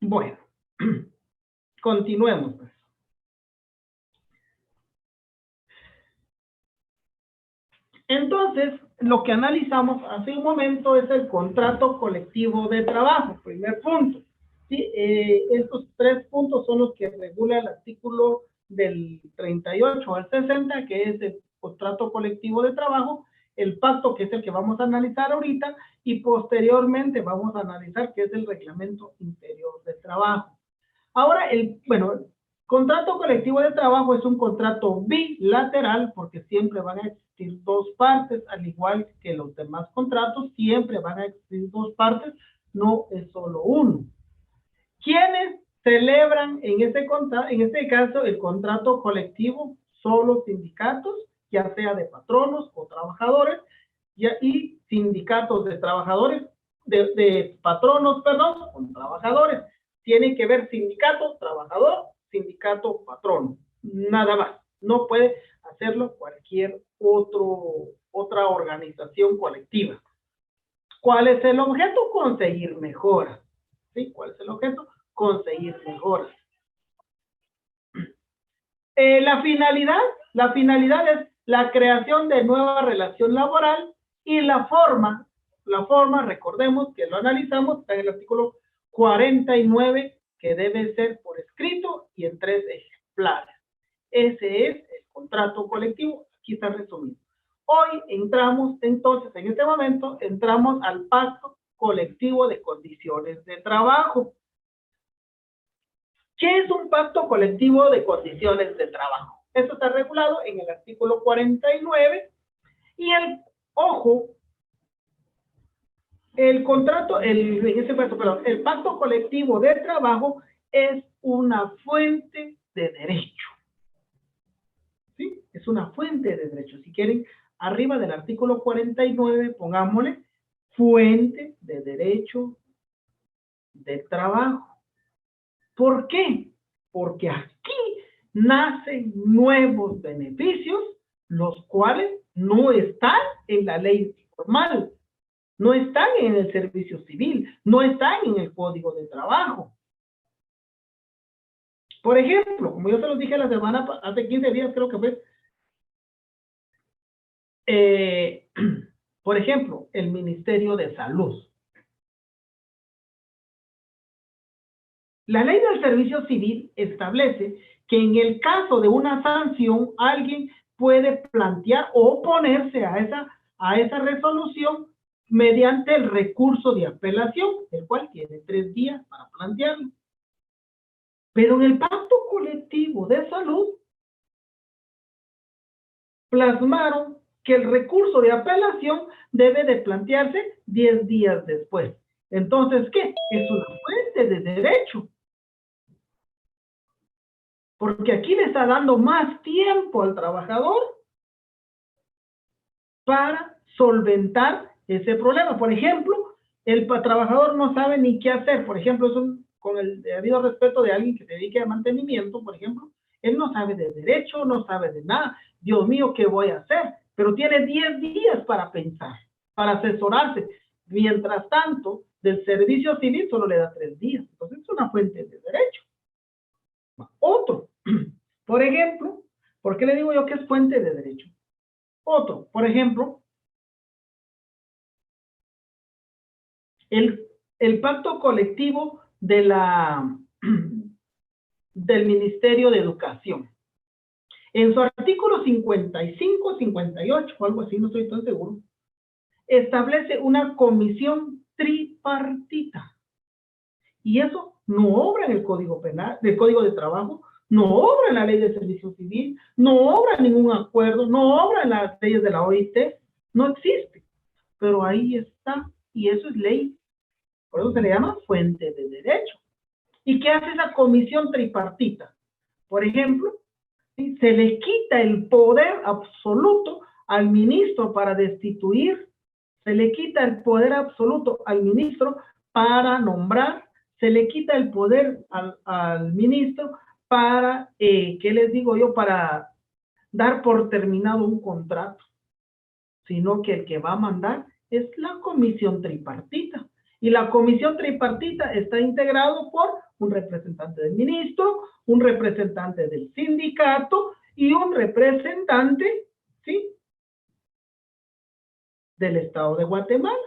Speaker 1: Bueno, continuemos. Pues. Entonces, lo que analizamos hace un momento es el contrato colectivo de trabajo, primer punto. ¿Sí? Estos 3 puntos son los que regula el artículo del 38 al 60, que es el contrato colectivo de trabajo, el pacto, que es el que vamos a analizar ahorita, y posteriormente vamos a analizar que es el reglamento interior de trabajo. Ahora, contrato colectivo de trabajo es un contrato bilateral porque siempre van a existir 2 partes, al igual que los demás contratos, siempre van a existir 2 partes, no es solo uno. ¿Quiénes celebran en este caso el contrato colectivo? Solo sindicatos, ya sea de patronos o trabajadores, y sindicatos de trabajadores, de patronos, perdón, con trabajadores. Tiene que ver sindicato, trabajador, sindicato, patrono. Nada más. No puede hacerlo cualquier otra organización colectiva. ¿Cuál es el objeto? Conseguir mejoras. ¿Sí? ¿Cuál es el objeto? Conseguir mejoras. La finalidad es la creación de nueva relación laboral y la forma la forma, recordemos que lo analizamos, está en el artículo 49, que debe ser por escrito y en 3 ejemplares. Ese es el contrato colectivo, aquí está resumido. Hoy entramos, entonces, en este momento, entramos al pacto colectivo de condiciones de trabajo. ¿Qué es un pacto colectivo de condiciones de trabajo? Esto está regulado en el artículo 49 y ojo, el pacto colectivo de trabajo es una fuente de derecho. ¿Sí? Es una fuente de derecho. Si quieren, arriba del artículo 49, pongámosle fuente de derecho de trabajo. ¿Por qué? Porque aquí nacen nuevos beneficios, los cuales no están en la ley formal, no están en el servicio civil, no están en el Código de Trabajo. Por ejemplo, como yo se los dije la semana, hace 15 días creo que fue, por ejemplo, el Ministerio de Salud. La ley del servicio civil establece que en el caso de una sanción, alguien puede plantear o oponerse a esa resolución mediante el recurso de apelación, el cual tiene 3 días para plantearlo. Pero en el pacto colectivo de salud, plasmaron que el recurso de apelación debe de plantearse 10 días después. Entonces, ¿qué? Es una fuente de derecho. Porque aquí le está dando más tiempo al trabajador para solventar ese problema. Por ejemplo, el trabajador no sabe ni qué hacer. Por ejemplo, con el debido respeto de alguien que se dedique a mantenimiento, por ejemplo, él no sabe de derecho, no sabe de nada. Dios mío, ¿qué voy a hacer? Pero tiene 10 días para pensar, para asesorarse. Mientras tanto, del servicio civil solo le da 3 días. Entonces es una fuente de derecho. Otro, por ejemplo, ¿por qué le digo yo que es fuente de derecho? Otro, por ejemplo, el pacto colectivo del Ministerio de Educación. En su artículo 55, 58, o algo así, no estoy tan seguro, establece una comisión tripartita. Y eso no obra en el Código Penal, del Código de Trabajo, no obra en la Ley de Servicio Civil, no obra en ningún acuerdo, no obra en las leyes de la OIT, no existe. Pero ahí está, y eso es ley. Por eso se le llama fuente de derecho. ¿Y qué hace esa comisión tripartita? Por ejemplo, se le quita el poder absoluto al ministro para destituir, se le quita el poder absoluto al ministro para nombrar, se le quita el poder al ministro para, ¿qué les digo yo? Para dar por terminado un contrato, sino que el que va a mandar es la comisión tripartita. Y la comisión tripartita está integrado por un representante del ministro, un representante del sindicato y un representante, ¿sí?, del Estado de Guatemala.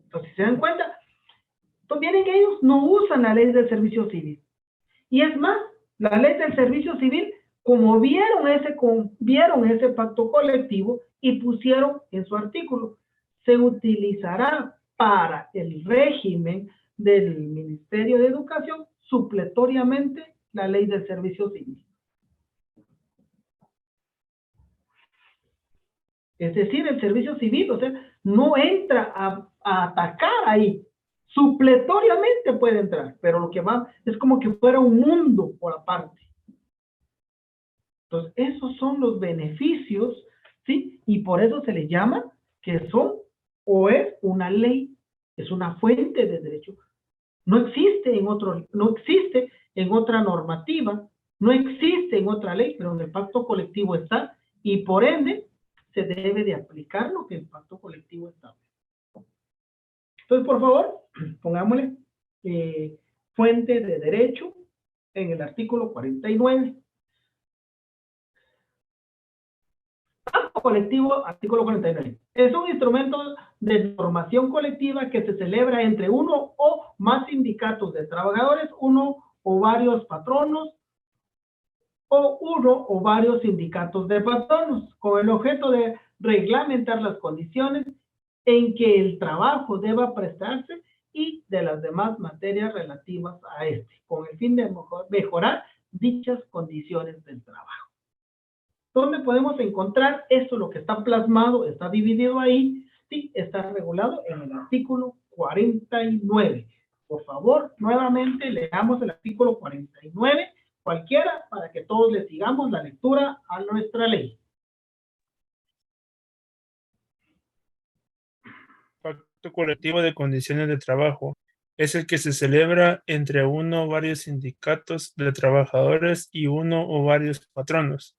Speaker 1: Entonces, si se dan cuenta, pues miren que ellos no usan la ley del servicio civil. Y es más, la ley del servicio civil, como vieron ese pacto colectivo y pusieron en su artículo, se utilizará para el régimen del Ministerio de Educación supletoriamente la ley del servicio civil. Es decir, el servicio civil, o sea, no entra a atacar ahí. Supletoriamente puede entrar, pero lo que va es como que fuera un mundo por aparte. Entonces, esos son los beneficios, ¿sí? Y por eso se le llama que son o es una ley, es una fuente de derecho. No existe en otra normativa, no existe en otra ley, pero en el pacto colectivo está, y por ende se debe de aplicar lo que el pacto colectivo establece. Entonces, por favor, pongámosle fuente de derecho en el artículo 49. colectivo, artículo 49. Es un instrumento de normación colectiva que se celebra entre uno o más sindicatos de trabajadores, uno o varios patronos, o uno o varios sindicatos de patronos, con el objeto de reglamentar las condiciones en que el trabajo deba prestarse y de las demás materias relativas a este, con el fin de mejorar dichas condiciones del trabajo. ¿Dónde podemos encontrar esto? Lo que está plasmado, está dividido ahí, sí, está regulado en el artículo 49. Por favor, nuevamente leamos el artículo 49, cualquiera, para que todos le sigamos la lectura a nuestra ley.
Speaker 2: Pacto colectivo de condiciones de trabajo es el que se celebra entre uno o varios sindicatos de trabajadores y uno o varios patronos,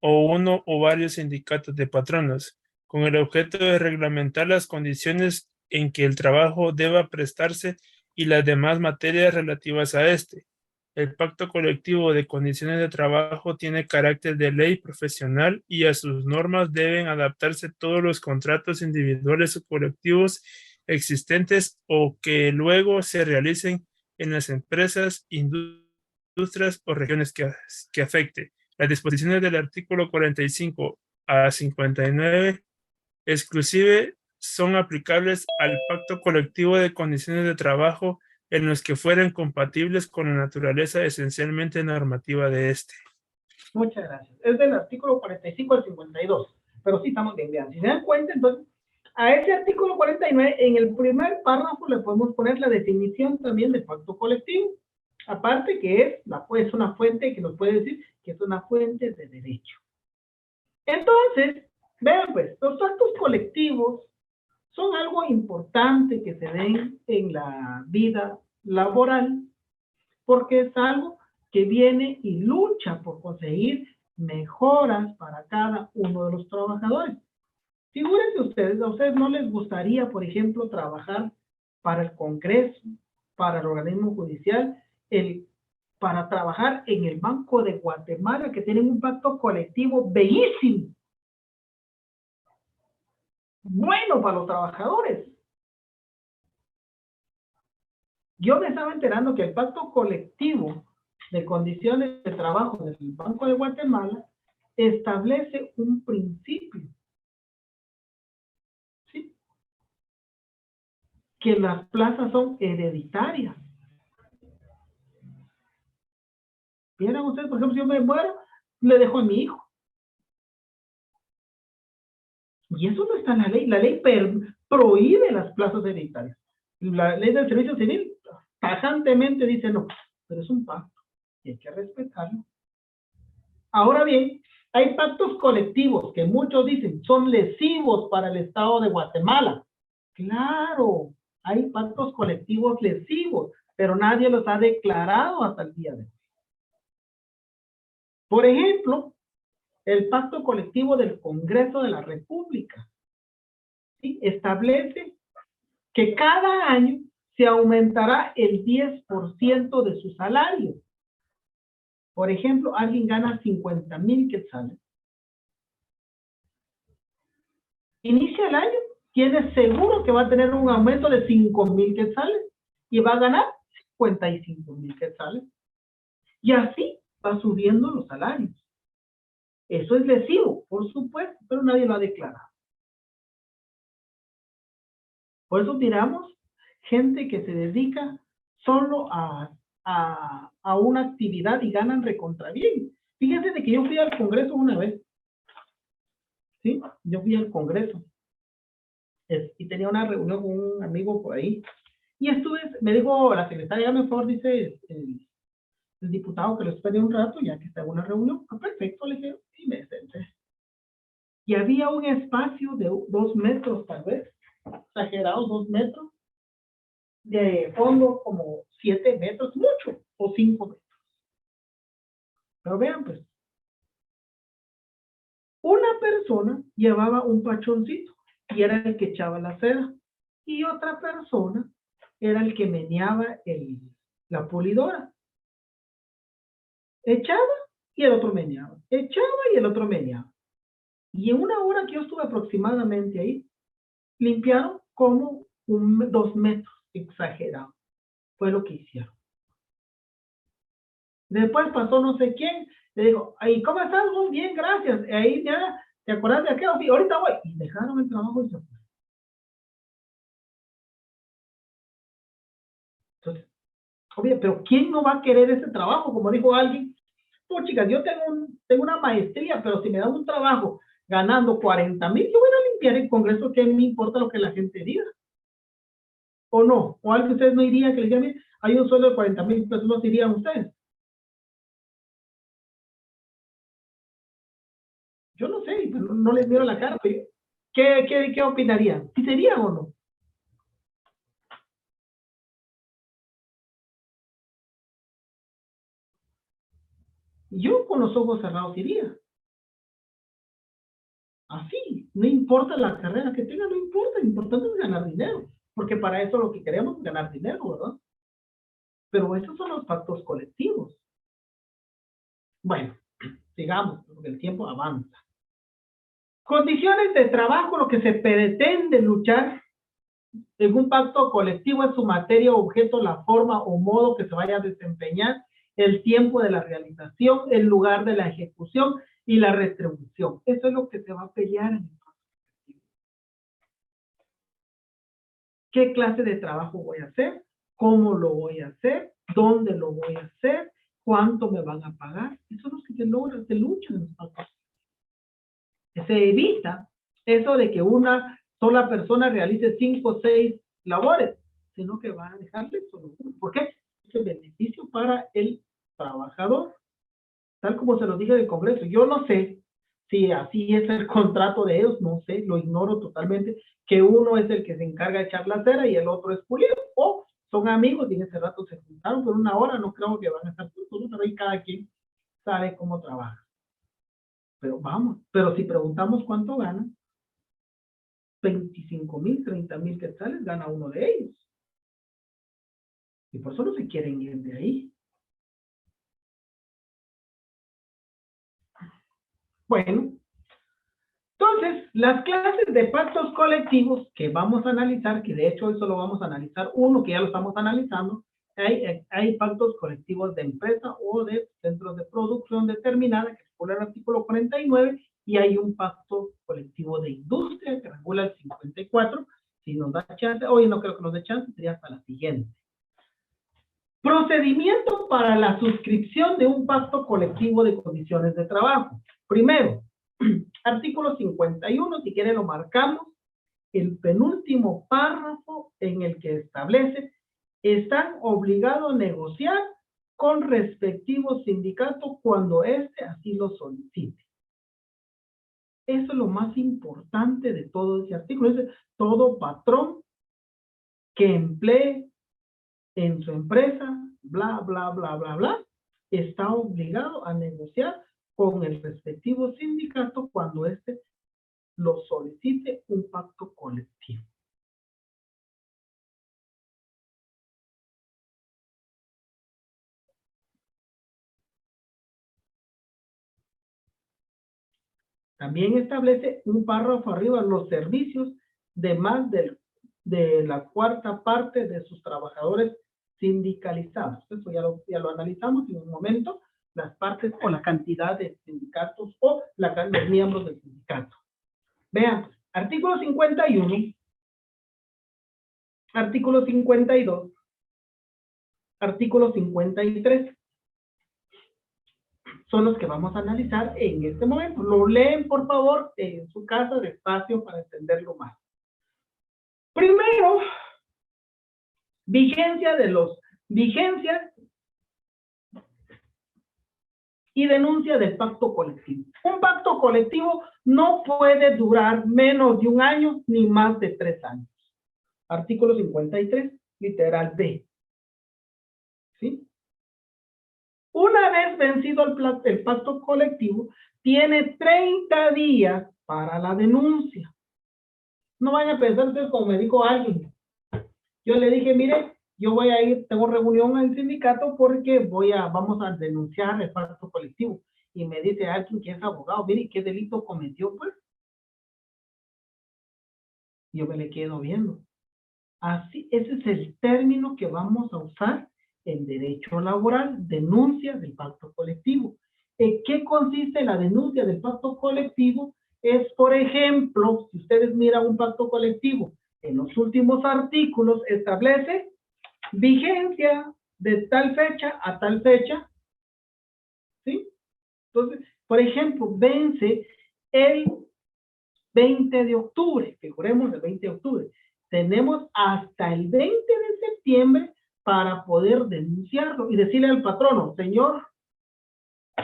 Speaker 2: o uno o varios sindicatos de patronos, con el objeto de reglamentar las condiciones en que el trabajo deba prestarse y las demás materias relativas a este. El pacto colectivo de condiciones de trabajo tiene carácter de ley profesional y a sus normas deben adaptarse todos los contratos individuales o colectivos existentes o que luego se realicen en las empresas, industrias o regiones que afecte. Las disposiciones del artículo 45 a 59 exclusive son aplicables al pacto colectivo de condiciones de trabajo en los que fueran compatibles con la naturaleza esencialmente normativa de este.
Speaker 1: Muchas gracias. Es del artículo 45 al 52, pero sí estamos bien. Si se dan cuenta, entonces, a ese artículo 49, en el primer párrafo le podemos poner la definición también de pacto colectivo. Aparte que es una fuente que nos puede decir que es una fuente de derecho. Entonces, vean pues, los pactos colectivos son algo importante que se den en la vida laboral, porque es algo que viene y lucha por conseguir mejoras para cada uno de los trabajadores. Figúrense ustedes, a ustedes no les gustaría, por ejemplo, trabajar para el Congreso, para el organismo judicial, para trabajar en el Banco de Guatemala, que tienen un pacto colectivo bellísimo, bueno para los trabajadores. Yo me estaba enterando que el pacto colectivo de condiciones de trabajo del Banco de Guatemala establece un principio, ¿sí? Que las plazas son hereditarias. Vieran ustedes, por ejemplo, si yo me muero, le dejo a mi hijo. Y eso no está en la ley. La ley prohíbe las plazas hereditarias. La ley del servicio civil tajantemente dice no, pero es un pacto y hay que respetarlo. Ahora bien, hay pactos colectivos que muchos dicen son lesivos para el Estado de Guatemala. Claro, hay pactos colectivos lesivos, pero nadie los ha declarado hasta el día de hoy. Por ejemplo, el pacto colectivo del Congreso de la República, ¿sí? Establece que cada año se aumentará el 10% de su salario. Por ejemplo, alguien gana 50,000 quetzales. Inicia el año, tiene seguro que va a tener un aumento de 5,000 quetzales y va a ganar 55,000 quetzales. Y así va subiendo los salarios. Eso es lesivo, por supuesto, pero nadie lo ha declarado. Por eso miramos gente que se dedica solo a una actividad y ganan recontra bien. Fíjense de que yo fui al Congreso una vez. ¿Sí? Yo fui al Congreso. Y tenía una reunión con un amigo por ahí. Y me dijo la secretaria, mejor dice el diputado que lo espere un rato, ya que está en una reunión. Ah, perfecto, le dije, y me senté. Y había un espacio de 2 metros, tal vez, exagerado, 2 metros, de fondo como 7 metros, mucho, o 5 metros. Pero vean, pues, una persona llevaba un pachoncito y era el que echaba la cera, y otra persona era el que meneaba la pulidora. Echaba y el otro meneaba, echaba y el otro meneaba. Y en una hora que yo estuve aproximadamente ahí, limpiaron como 2 metros, exagerado. Fue lo que hicieron. Después pasó no sé quién, le digo, ¿y cómo estás? Muy bien, gracias. Y ahí ya, ¿te acuerdas de aquello? Sí, ahorita voy. Y dejaron el trabajo y se fue. Entonces, obvio, pero ¿quién no va a querer ese trabajo? Como dijo alguien, pues chicas, yo tengo una maestría, pero si me dan un trabajo ganando 40,000, yo voy a limpiar el Congreso, que me importa lo que la gente diga. ¿O no? ¿O algo ustedes no irían que les digan, hay un sueldo de 40,000 pesos, ¿no irían ustedes? Yo no sé, no les miro la cara. ¿Qué opinarían? ¿Si serían o no? Yo con los ojos cerrados iría. Así, no importa la carrera que tenga, no importa, lo importante es ganar dinero, porque para eso lo que queremos es ganar dinero, ¿verdad? Pero esos son los pactos colectivos. Bueno, sigamos, porque el tiempo avanza. Condiciones de trabajo, lo que se pretende luchar en un pacto colectivo es su materia, objeto, la forma o modo que se vaya a desempeñar, el tiempo de la realización, el lugar de la ejecución y la retribución. Eso es lo que se va a pelear en el pacto colectivo. ¿Qué clase de trabajo voy a hacer? ¿Cómo lo voy a hacer? ¿Dónde lo voy a hacer? ¿Cuánto me van a pagar? Eso es lo que se lucha en los pactos. Se evita eso de que una sola persona realice 5 o 6 labores, sino que va a dejarle solo uno. ¿Por qué? Es el beneficio para el trabajador. Tal como se lo dije en el Congreso, yo no sé si así es el contrato de ellos, no sé, lo ignoro totalmente, que uno es el que se encarga de echar la cera y el otro es pulido, o son amigos y en ese rato se juntaron por una hora, no creo que van a estar juntos, pero ahí cada quien sabe cómo trabaja. Pero vamos, pero si preguntamos cuánto ganan, 25,000, 30,000 quetzales gana uno de ellos. Y por eso no se quieren ir de ahí. Bueno, entonces, las clases de pactos colectivos que vamos a analizar, que de hecho hoy solo vamos a analizar uno, que ya lo estamos analizando, hay pactos colectivos de empresa o de centros de producción determinada, que regula el artículo 49, y hay un pacto colectivo de industria que regula el 54. Si nos da chance, hoy no creo que nos dé chance, sería hasta la siguiente. Procedimiento para la suscripción de un pacto colectivo de condiciones de trabajo. Primero, artículo 51, si quieren lo marcamos, el penúltimo párrafo en el que establece, están obligados a negociar con respectivo sindicato cuando éste así lo solicite. Eso es lo más importante de todo ese artículo. Es todo patrón que emplee en su empresa, bla, bla, bla, bla, bla, está obligado a negociar con el respectivo sindicato cuando éste lo solicite un pacto colectivo. También establece un párrafo arriba los servicios de más de la cuarta parte de sus trabajadores sindicalizados. Eso ya lo analizamos en un momento, las partes o la cantidad de sindicatos o los miembros del sindicato. Vean, artículo 51, artículo 52, artículo 53. Son los que vamos a analizar en este momento. Lo leen, por favor, en su casa despacio para entenderlo más. Primero, vigencia y denuncia del pacto colectivo. Un pacto colectivo no puede durar menos de 1 año ni más de 3 años. Artículo 53, literal B. ¿Sí? Una vez vencido el pacto colectivo, tiene 30 días para la denuncia. No vayan a pensar ustedes como me dijo alguien. Yo le dije, mire, yo voy a ir, tengo reunión en el sindicato porque vamos a denunciar el pacto colectivo. y me dice alguien que es abogado, mire, ¿qué delito cometió, pues? Yo me le quedo viendo. Así, ese es el término que vamos a usar en derecho laboral, denuncia del pacto colectivo. ¿En qué consiste la denuncia del pacto colectivo? Es, por ejemplo, si ustedes miran un pacto colectivo, en los últimos artículos establece vigencia de tal fecha a tal fecha, ¿sí? Entonces, por ejemplo, vence el 20 de octubre, figuremos el 20 de octubre. Tenemos hasta el 20 de septiembre para poder denunciarlo y decirle al patrono, señor,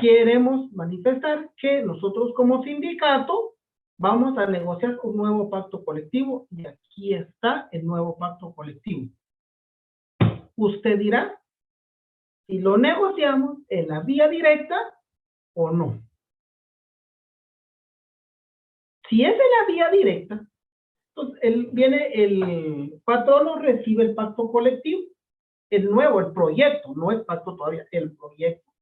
Speaker 1: queremos manifestar que nosotros como sindicato vamos a negociar un nuevo pacto colectivo y aquí está el nuevo pacto colectivo. Usted dirá si lo negociamos en la vía directa o no. Si es en la vía directa, entonces el patrono recibe el pacto colectivo, el nuevo, el proyecto, no el pacto todavía, el proyecto.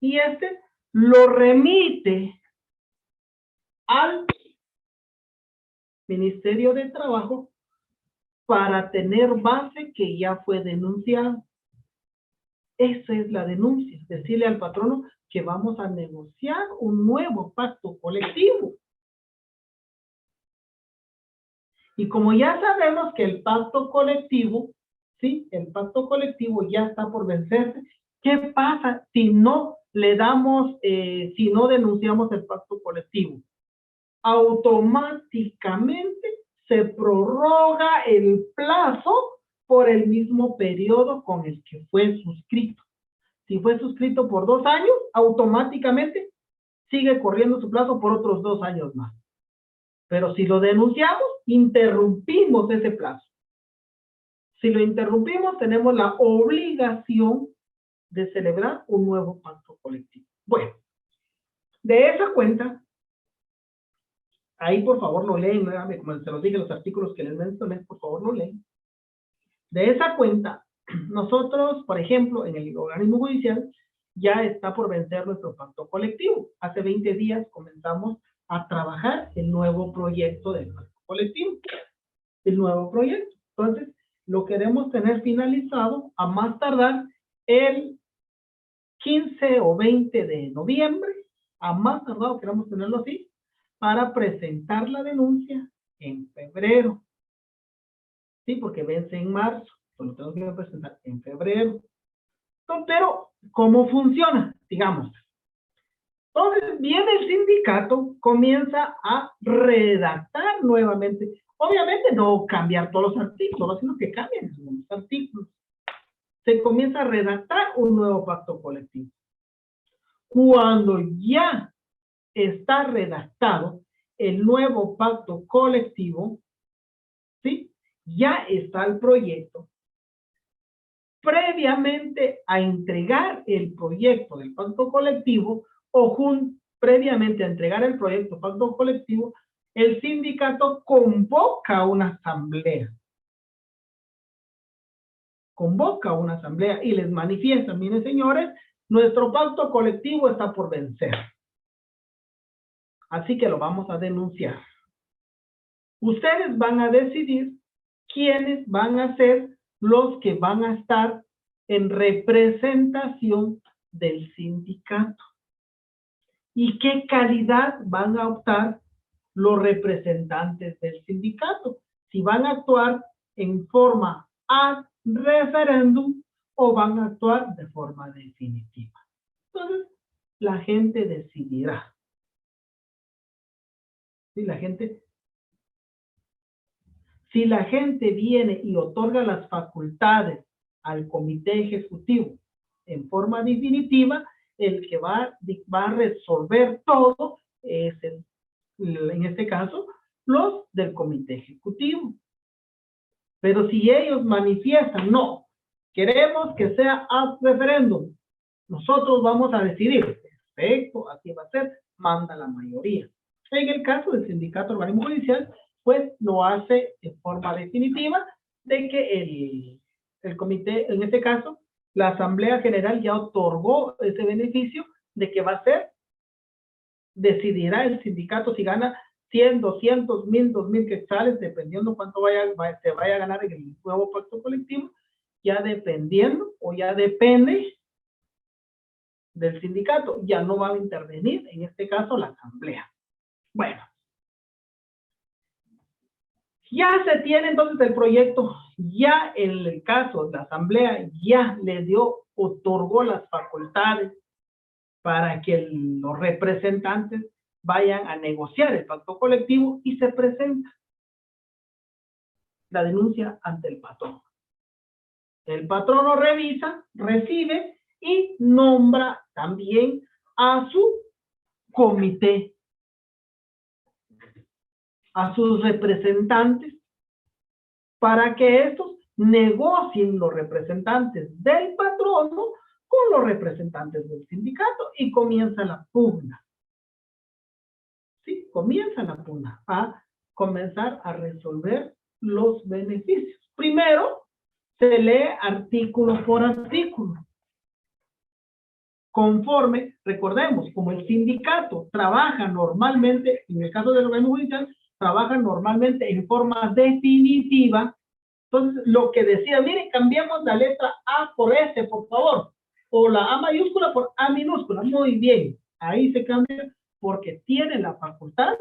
Speaker 1: Y este lo remite al Ministerio de Trabajo para tener base que ya fue denunciado. Esa es la denuncia, decirle al patrono que vamos a negociar un nuevo pacto colectivo. Y como ya sabemos que el pacto colectivo, ¿sí? El pacto colectivo ya está por vencerse, ¿qué pasa si no le damos, si no denunciamos el pacto colectivo? Automáticamente se prorroga el plazo por el mismo periodo con el que fue suscrito. Si fue suscrito por 2 años, automáticamente sigue corriendo su plazo por otros 2 años más. Pero si lo denunciamos, interrumpimos ese plazo. Si lo interrumpimos, tenemos la obligación de celebrar un nuevo pacto colectivo. Bueno, de esa cuenta, ahí por favor lo leen, como se los dije, los artículos que les mencioné, por favor lo leen. De esa cuenta, nosotros, por ejemplo, en el organismo judicial, ya está por vencer nuestro pacto colectivo. Hace 20 días comenzamos a trabajar el nuevo proyecto del pacto colectivo. El nuevo proyecto. Entonces, lo queremos tener finalizado a más tardar el 15 o 20 de noviembre. A más tardar queremos tenerlo así para presentar la denuncia en febrero. Sí, porque vence en marzo. Lo tengo que presentar en febrero. Entonces, pero, ¿cómo funciona? Digamos. Entonces, viene el sindicato, comienza a redactar nuevamente. Obviamente no cambiar todos los artículos, sino que cambien algunos artículos. Se comienza a redactar un nuevo pacto colectivo. Cuando ya está redactado el nuevo pacto colectivo, ¿sí? Ya está el proyecto. Previamente a entregar el proyecto del pacto colectivo o previamente a entregar el proyecto pacto colectivo, el sindicato convoca una asamblea. Convoca una asamblea y les manifiesta, miren señores, nuestro pacto colectivo está por vencer. Así que lo vamos a denunciar. Ustedes van a decidir quiénes van a ser los que van a estar en representación del sindicato. ¿Y qué calidad van a optar los representantes del sindicato? Si van a actuar en forma ad referéndum o van a actuar de forma definitiva. Entonces, la gente decidirá. Si la gente viene y otorga las facultades al comité ejecutivo en forma definitiva, el que va a resolver todo es, en este caso, los del comité ejecutivo. Pero si ellos manifiestan, no, queremos que sea ad referéndum, nosotros vamos a decidir, perfecto, así va a ser, manda la mayoría. En el caso del sindicato organismo judicial, pues lo hace en forma definitiva de que el comité, en este caso, la Asamblea General ya otorgó ese beneficio de que va a ser, decidirá el sindicato si gana 100, 200, 1000, 2000 quetzales, dependiendo cuánto se vaya a ganar en el nuevo pacto colectivo, ya dependiendo o ya depende del sindicato, ya no va a intervenir, en este caso, la Asamblea. Bueno. Ya se tiene entonces el proyecto, ya en el caso de la Asamblea, ya le otorgó las facultades para que los representantes vayan a negociar el pacto colectivo y se presenta la denuncia ante el patrón. El patrón lo revisa, recibe y nombra también a su comité, a sus representantes, para que estos negocien los representantes del patrono con los representantes del sindicato y comienza la pugna. Sí, comienza la pugna a comenzar a resolver los beneficios. Primero, se lee artículo por artículo. Conforme, recordemos, como el sindicato trabaja normalmente, en el caso del organismo judicial, trabaja normalmente en forma definitiva, entonces lo que decía, miren, cambiamos la letra A por S, por favor, o la A mayúscula por A minúscula, muy bien, ahí se cambia porque tiene la facultad,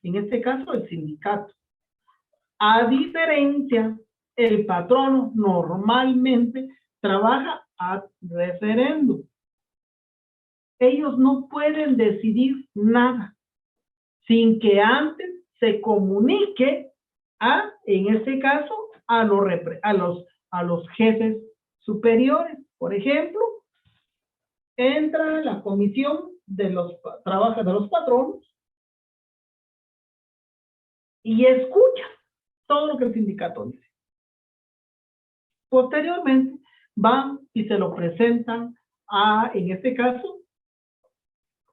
Speaker 1: en este caso el sindicato. A diferencia, el patrono normalmente trabaja a referéndum. Ellos no pueden decidir nada sin que antes se comunique a, en este caso, a los jefes superiores. Por ejemplo, entra la comisión de los patronos y escucha todo lo que el sindicato dice. Posteriormente, van y se lo presentan a, en este caso,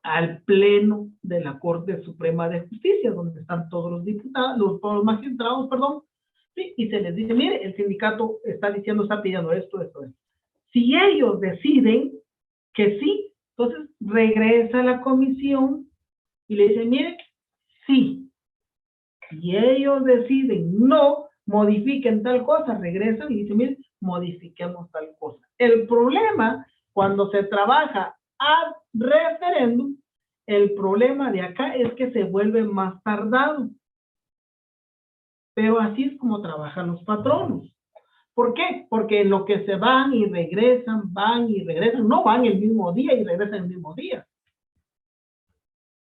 Speaker 1: al Pleno de la Corte Suprema de Justicia, donde están todos los diputados, todos los magistrados, perdón, ¿sí? Y se les dice, mire, el sindicato está pidiendo esto. Si ellos deciden que sí, entonces regresa a la comisión y le dice, mire, sí. Si ellos deciden no, modifiquen tal cosa, regresan y dicen, mire, modifiquemos tal cosa. El problema, cuando se trabaja ad referéndum, el problema de acá es que se vuelve más tardado. Pero así es como trabajan los patronos. ¿Por qué? Porque en lo que se van y regresan, no van el mismo día y regresan el mismo día.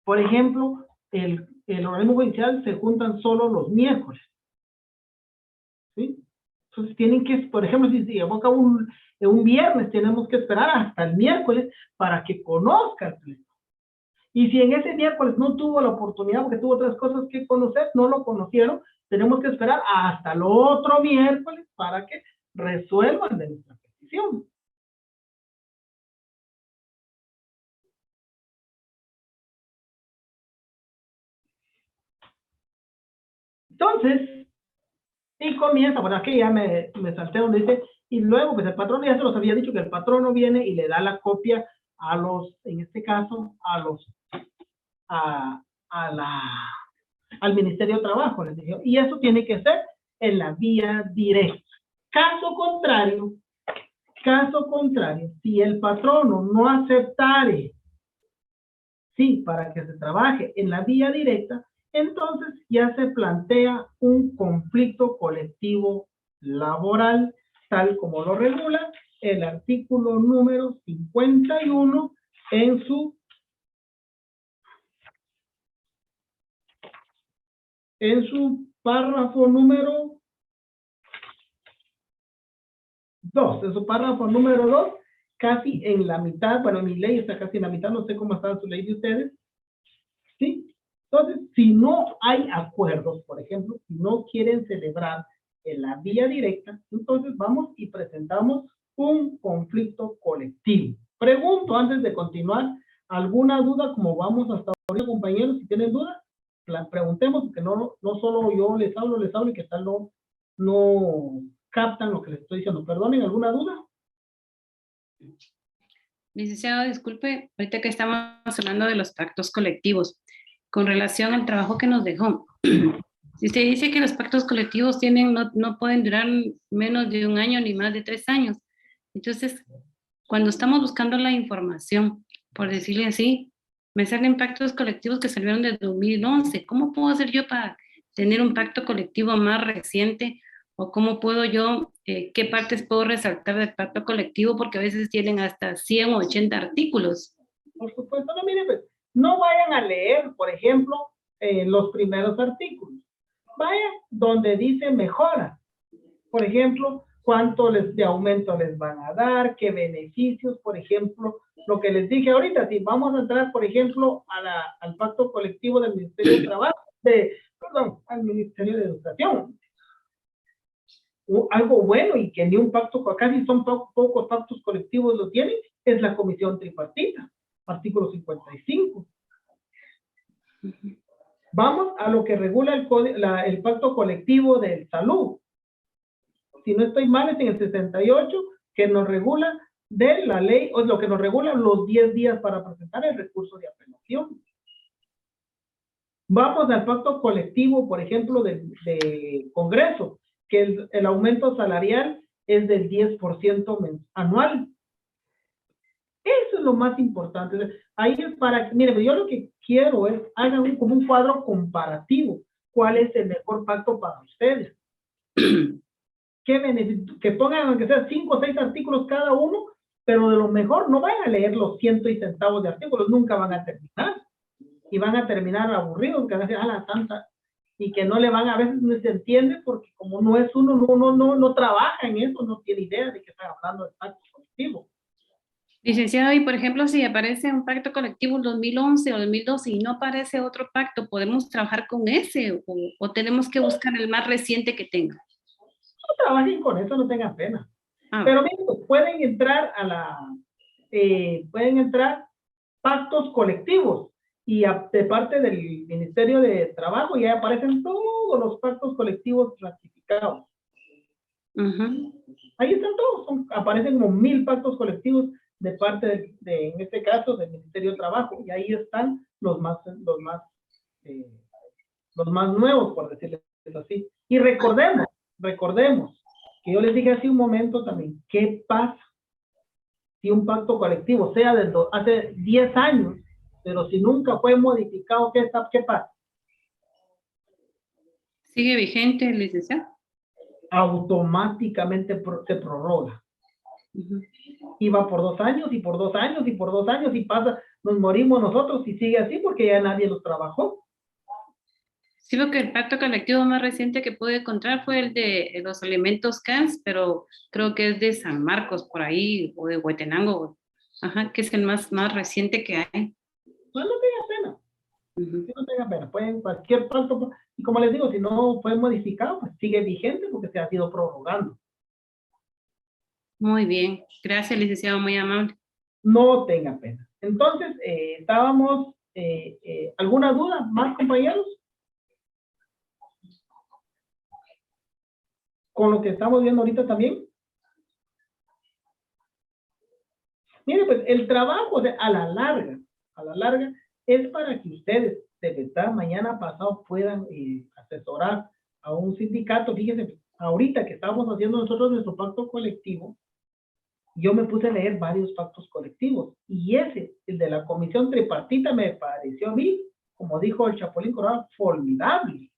Speaker 1: Por ejemplo, el organismo judicial se juntan solo los miércoles. ¿Sí? Entonces tienen que, por ejemplo, si evoca un viernes, tenemos que esperar hasta el miércoles para que conozca el pleno. Y si en ese miércoles no tuvo la oportunidad porque tuvo otras cosas que conocer, no lo conocieron, tenemos que esperar hasta el otro miércoles para que resuelvan de nuestra petición. Entonces, y comienza, bueno, aquí ya me salté donde dice, y luego pues el patrono ya se los había dicho que el patrono viene y le da la copia a los, en este caso, al Ministerio de Trabajo, les dije, y eso tiene que ser en la vía directa. Caso contrario, si el patrono no aceptare, sí, para que se trabaje en la vía directa, entonces ya se plantea un conflicto colectivo laboral, tal como lo regula el artículo número 51 en su párrafo número 2, en su párrafo número 2, casi en la mitad, bueno, mi ley está casi en la mitad, no sé cómo está su ley de ustedes, ¿sí? Entonces, si no hay acuerdos, por ejemplo, si no quieren celebrar en la vía directa, entonces vamos y presentamos un conflicto colectivo. Pregunto antes de continuar, ¿alguna duda? Como vamos hasta ahora, compañeros, si tienen dudas, la preguntemos, porque no solo yo les hablo y que tal no captan lo que les estoy diciendo. Perdonen, ¿alguna duda?
Speaker 5: Licenciado, disculpe, ahorita que estamos hablando de los pactos colectivos, con relación al trabajo que nos dejó. Si usted dice que los pactos colectivos no pueden durar menos de 1 año ni más de 3 años. Entonces, cuando estamos buscando la información, por decirle así, me salen pactos colectivos que salieron de 2011. ¿Cómo puedo hacer yo para tener un pacto colectivo más reciente? ¿O cómo puedo yo, qué partes puedo resaltar del pacto colectivo? Porque a veces tienen hasta 100 o 80 artículos.
Speaker 1: Por supuesto, no, mire, pues, no vayan a leer, por ejemplo, los primeros artículos. Vayan donde dice mejora. Por ejemplo, cuánto de aumento les van a dar, qué beneficios, por ejemplo, lo que les dije ahorita, si vamos a entrar, por ejemplo, al pacto colectivo del Ministerio de Trabajo, al Ministerio de Educación. Algo bueno y que ni un pacto, casi son pocos pactos colectivos lo tienen, es la comisión tripartita, artículo 55. Vamos a lo que regula el pacto colectivo de salud. Si no estoy mal, es en el 68, que nos regula de la ley, o lo que nos regula los 10 días para presentar el recurso de apelación. Vamos al pacto colectivo, por ejemplo, de Congreso, que el aumento salarial es del 10% anual. Eso es lo más importante. Ahí es para, miren, yo lo que quiero es, hagan como un cuadro comparativo. ¿Cuál es el mejor pacto para ustedes? Que pongan, aunque sea 5 o 6 artículos cada uno, pero de lo mejor, no vayan a leer los cientos y centavos de artículos, nunca van a terminar. Y van a terminar aburridos, que van a decir, la santa, y que no le van, a veces no se entiende, porque como no es uno, no trabaja en eso, no tiene idea de que están hablando de pacto colectivo.
Speaker 5: Licenciado, y por ejemplo, si aparece un pacto colectivo en 2011 o 2012 y no aparece otro pacto, ¿podemos trabajar con ese o tenemos que buscar el más reciente que tenga?
Speaker 1: No trabajen con eso, no tengan pena. Pero miren, pueden entrar pueden entrar pactos colectivos y de parte del Ministerio de Trabajo ya aparecen todos los pactos colectivos ratificados. Ahí están todos, aparecen como 1000 pactos colectivos de parte en este caso, del Ministerio de Trabajo, y ahí están los más nuevos, por decirlo así. Y recordemos que yo les dije hace un momento también, ¿qué pasa si un pacto colectivo sea hace 10 años, pero si nunca fue modificado, ¿qué pasa?
Speaker 5: ¿Sigue vigente, licenciado?
Speaker 1: Automáticamente se prorroga. Y va por 2 años, y por 2 años, y por 2 años, y pasa, nos morimos nosotros, y sigue así porque ya nadie los trabajó.
Speaker 5: Sí, lo que el pacto colectivo más reciente que pude encontrar fue el de los alimentos CANS, pero creo que es de San Marcos, por ahí, o de Huetenango, que es el más reciente que hay.
Speaker 1: Pues no tenga pena. No tenga pena, pueden cualquier pacto, y como les digo, si no fue modificado, pues sigue vigente porque se ha ido prorrogando.
Speaker 5: Muy bien, gracias, licenciado, muy amable.
Speaker 1: No tenga pena. Entonces, estábamos, ¿alguna duda más, compañeros? Con lo que estamos viendo ahorita también. Mire, pues el trabajo, o sea, a la larga, es para que ustedes, de verdad, mañana pasado puedan asesorar a un sindicato. Fíjense, ahorita que estamos haciendo nosotros nuestro pacto colectivo, yo me puse a leer varios pactos colectivos, y ese, el de la comisión tripartita, me pareció a mí, como dijo el Chapulín Colorado, formidable.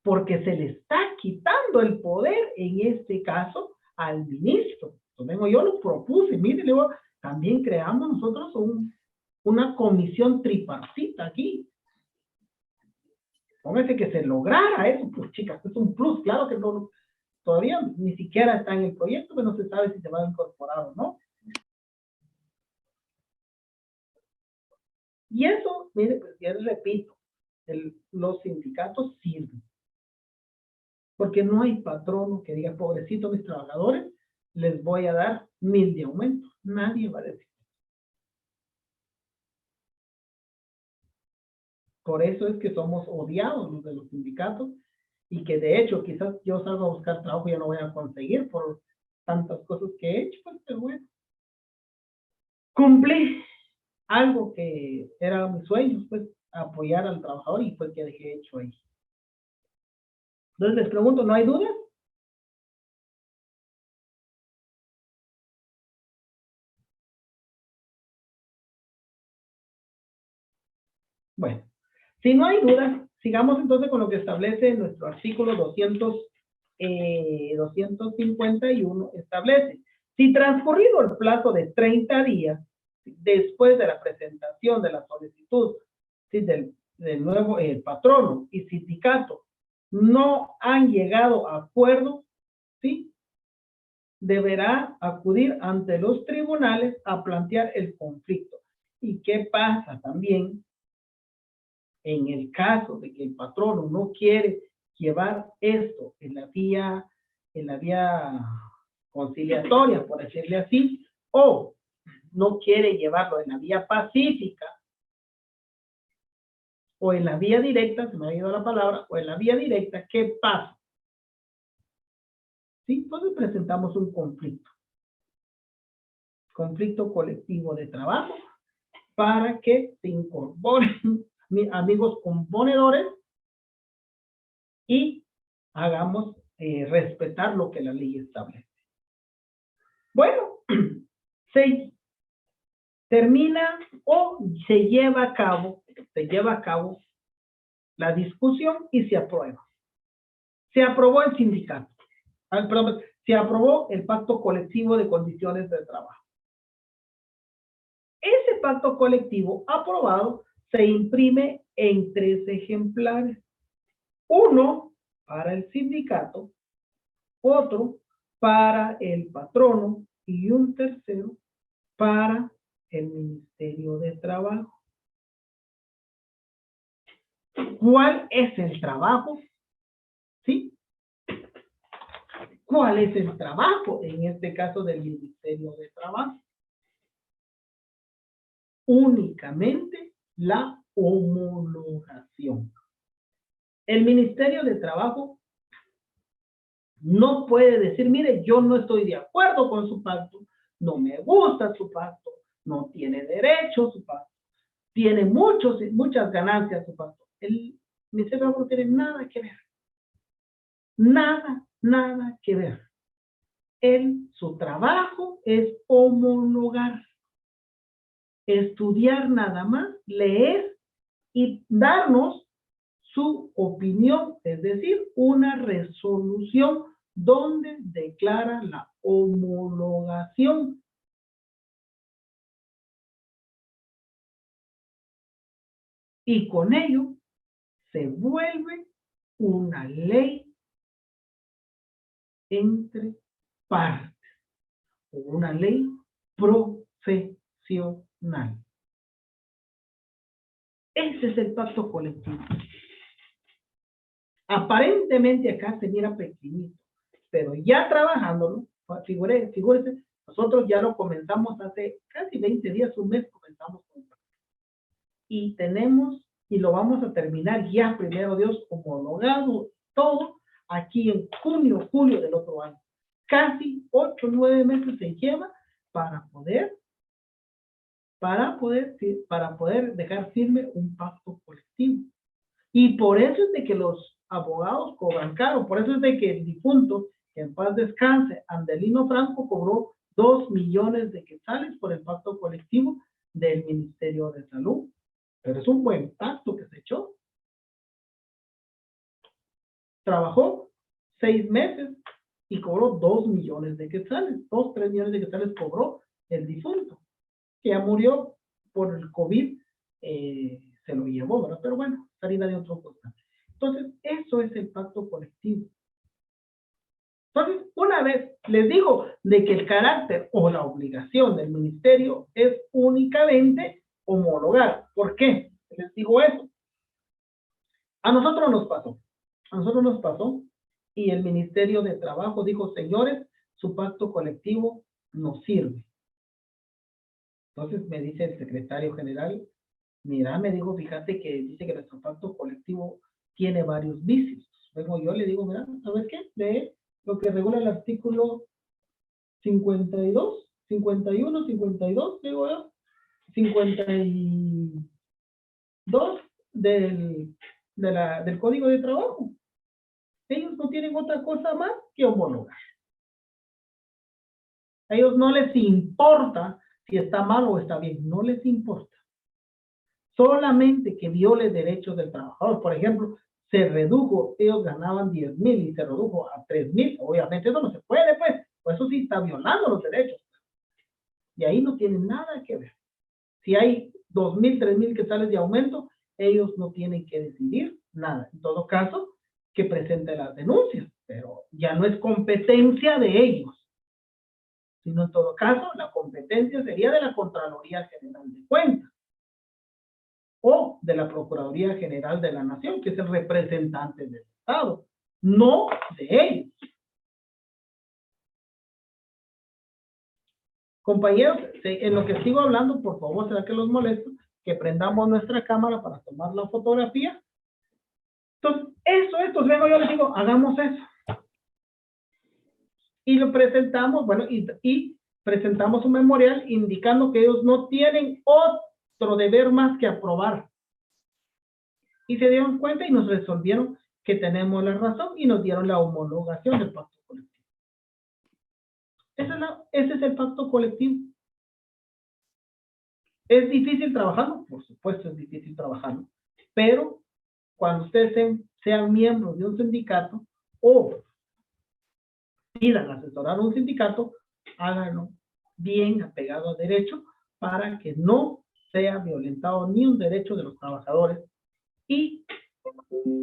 Speaker 1: Porque se le está quitando el poder, en este caso, al ministro. Entonces, yo lo propuse, mire, también creamos nosotros una comisión tripartita aquí. Póngase que se lograra eso, pues chicas, es un plus, claro que no, todavía ni siquiera está en el proyecto, pero no se sabe si se va a incorporar o no. Y eso, mire, pues ya les repito, los sindicatos sirven. Porque no hay patrono que diga, pobrecito mis trabajadores, les voy a dar 1000 de aumento. Nadie va a decir. Por eso es que somos odiados los de los sindicatos, y que de hecho quizás yo salgo a buscar trabajo y ya no voy a conseguir por tantas cosas que he hecho, pues, pero bueno. Cumplí algo que era mi sueño, pues, apoyar al trabajador, y fue que dejé hecho ahí. Entonces les pregunto, ¿no hay dudas? Bueno, si no hay dudas, sigamos entonces con lo que establece nuestro artículo 251. Establece, si transcurrido el plazo de 30 días después de la presentación de la solicitud, ¿sí?, del nuevo patrono y sindicato no han llegado a acuerdo, ¿sí?, deberá acudir ante los tribunales a plantear el conflicto. ¿Y qué pasa también en el caso de que el patrono no quiere llevar esto en la vía conciliatoria, por decirle así, o no quiere llevarlo en la vía pacífica, o en la vía directa, se me ha ido la palabra, o en la vía directa, ¿qué pasa? ¿Sí? Entonces presentamos un conflicto colectivo de trabajo, para que se incorporen amigos componedores y hagamos respetar lo que la ley establece. Bueno, se termina o se lleva a cabo la discusión y se aprueba. Se aprobó el sindicato. Perdón, se aprobó el pacto colectivo de condiciones de trabajo. Ese pacto colectivo aprobado se imprime en 3 ejemplares. Uno para el sindicato, otro para el patrono y un tercero para el Ministerio de Trabajo. ¿Cuál es el trabajo? ¿Sí? ¿Cuál es el trabajo en este caso del Ministerio de Trabajo? Únicamente la homologación. El Ministerio de Trabajo no puede decir, mire, yo no estoy de acuerdo con su pacto, no me gusta su pacto, no tiene derecho su pacto, tiene muchas ganancias su pacto. El Ministerio de Trabajo no tiene nada que ver. Nada que ver. Su trabajo es homologar, estudiar nada más, leer y darnos su opinión, es decir, una resolución donde declara la homologación. Y con ello se vuelve una ley entre partes, o una ley profesional. Ese es el pacto colectivo. Aparentemente acá se mira pequeñito, pero ya trabajándolo, figúrese, nosotros ya lo comenzamos hace casi 20 días, un mes comenzamos con esto. Y lo vamos a terminar ya, primero Dios, homologado todo aquí en junio, julio del otro año. Casi 8 o 9 meses se lleva para poder dejar firme un pacto colectivo. Y por eso es de que los abogados cobran caro, por eso es de que el difunto, que en paz descanse, Andelino Franco, cobró 2 millones de quetzales por el pacto colectivo del Ministerio de Salud. Pero es un buen pacto que se echó. Trabajó 6 meses y cobró 2 millones de quetzales. 3 millones de quetzales cobró el difunto, que ya murió por el COVID, se lo llevó, ¿verdad? Pero bueno, salida de otro costal. Entonces, eso es el pacto colectivo. Entonces, una vez les digo de que el carácter o la obligación del ministerio es únicamente homologar. ¿Por qué les digo eso? A nosotros nos pasó y el Ministerio de Trabajo dijo, señores, su pacto colectivo no sirve. Entonces me dice el secretario general, mira, me dijo, fíjate que dice que nuestro pacto colectivo tiene varios vicios. Luego yo le digo, mira, ¿sabes qué? Lee lo que regula el artículo 52, 51, 52, digo yo. 52 del Código de Trabajo. Ellos no tienen otra cosa más que homologar. A ellos no les importa si está mal o está bien, no les importa. Solamente que viole derechos del trabajador. Por ejemplo, se redujo, ellos ganaban 10,000 y se redujo a 3,000. Obviamente eso no se puede, pues eso sí está violando los derechos. Y ahí no tienen nada que ver. Si hay 2,000, 3,000 quetzales de aumento, ellos no tienen que decidir nada. En todo caso, que presente las denuncias, pero ya no es competencia de ellos, sino en todo caso, la competencia sería de la Contraloría General de Cuentas o de la Procuraduría General de la Nación, que es el representante del Estado, no de ellos. Compañeros, en lo que sigo hablando, por favor, será que los molesto, que prendamos nuestra cámara para tomar la fotografía. Entonces, luego yo les digo, hagamos eso. Y lo presentamos, bueno, y presentamos un memorial indicando que ellos no tienen otro deber más que aprobar. Y se dieron cuenta y nos resolvieron que tenemos la razón y nos dieron la homologación del pacto colectivo. Ese es el pacto colectivo. ¿Es difícil trabajarlo? Por supuesto es difícil trabajarlo. Pero cuando ustedes sean miembros de un sindicato o pidan asesorar a un sindicato, háganlo bien apegado a derecho para que no sea violentado ni un derecho de los trabajadores. Y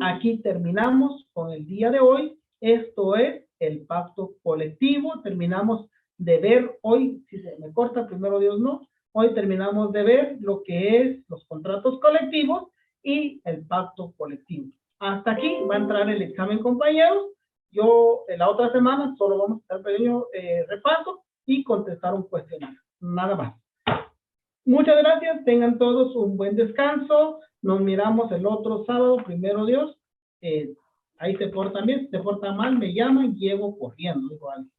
Speaker 1: aquí terminamos con el día de hoy. Esto es el pacto colectivo. Terminamos de ver hoy, si se me corta, primero Dios no, hoy terminamos de ver lo que es los contratos colectivos y el pacto colectivo. Hasta aquí va a entrar el examen, compañeros. Yo, en la otra semana, solo vamos a hacer pequeño repaso y contestar un cuestionario. Nada más. Muchas gracias. Tengan todos un buen descanso. Nos miramos el otro sábado, primero Dios. Ahí se portan bien. Si se porta mal, me llaman, llego corriendo. Igual.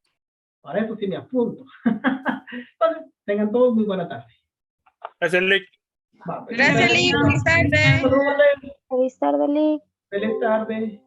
Speaker 1: Para eso sí me apunto. Entonces, tengan todos muy buena tarde.
Speaker 2: Gracias, Lick.
Speaker 6: Gracias, Lick. Feliz tarde.
Speaker 1: Feliz tarde, Lick. Feliz tarde.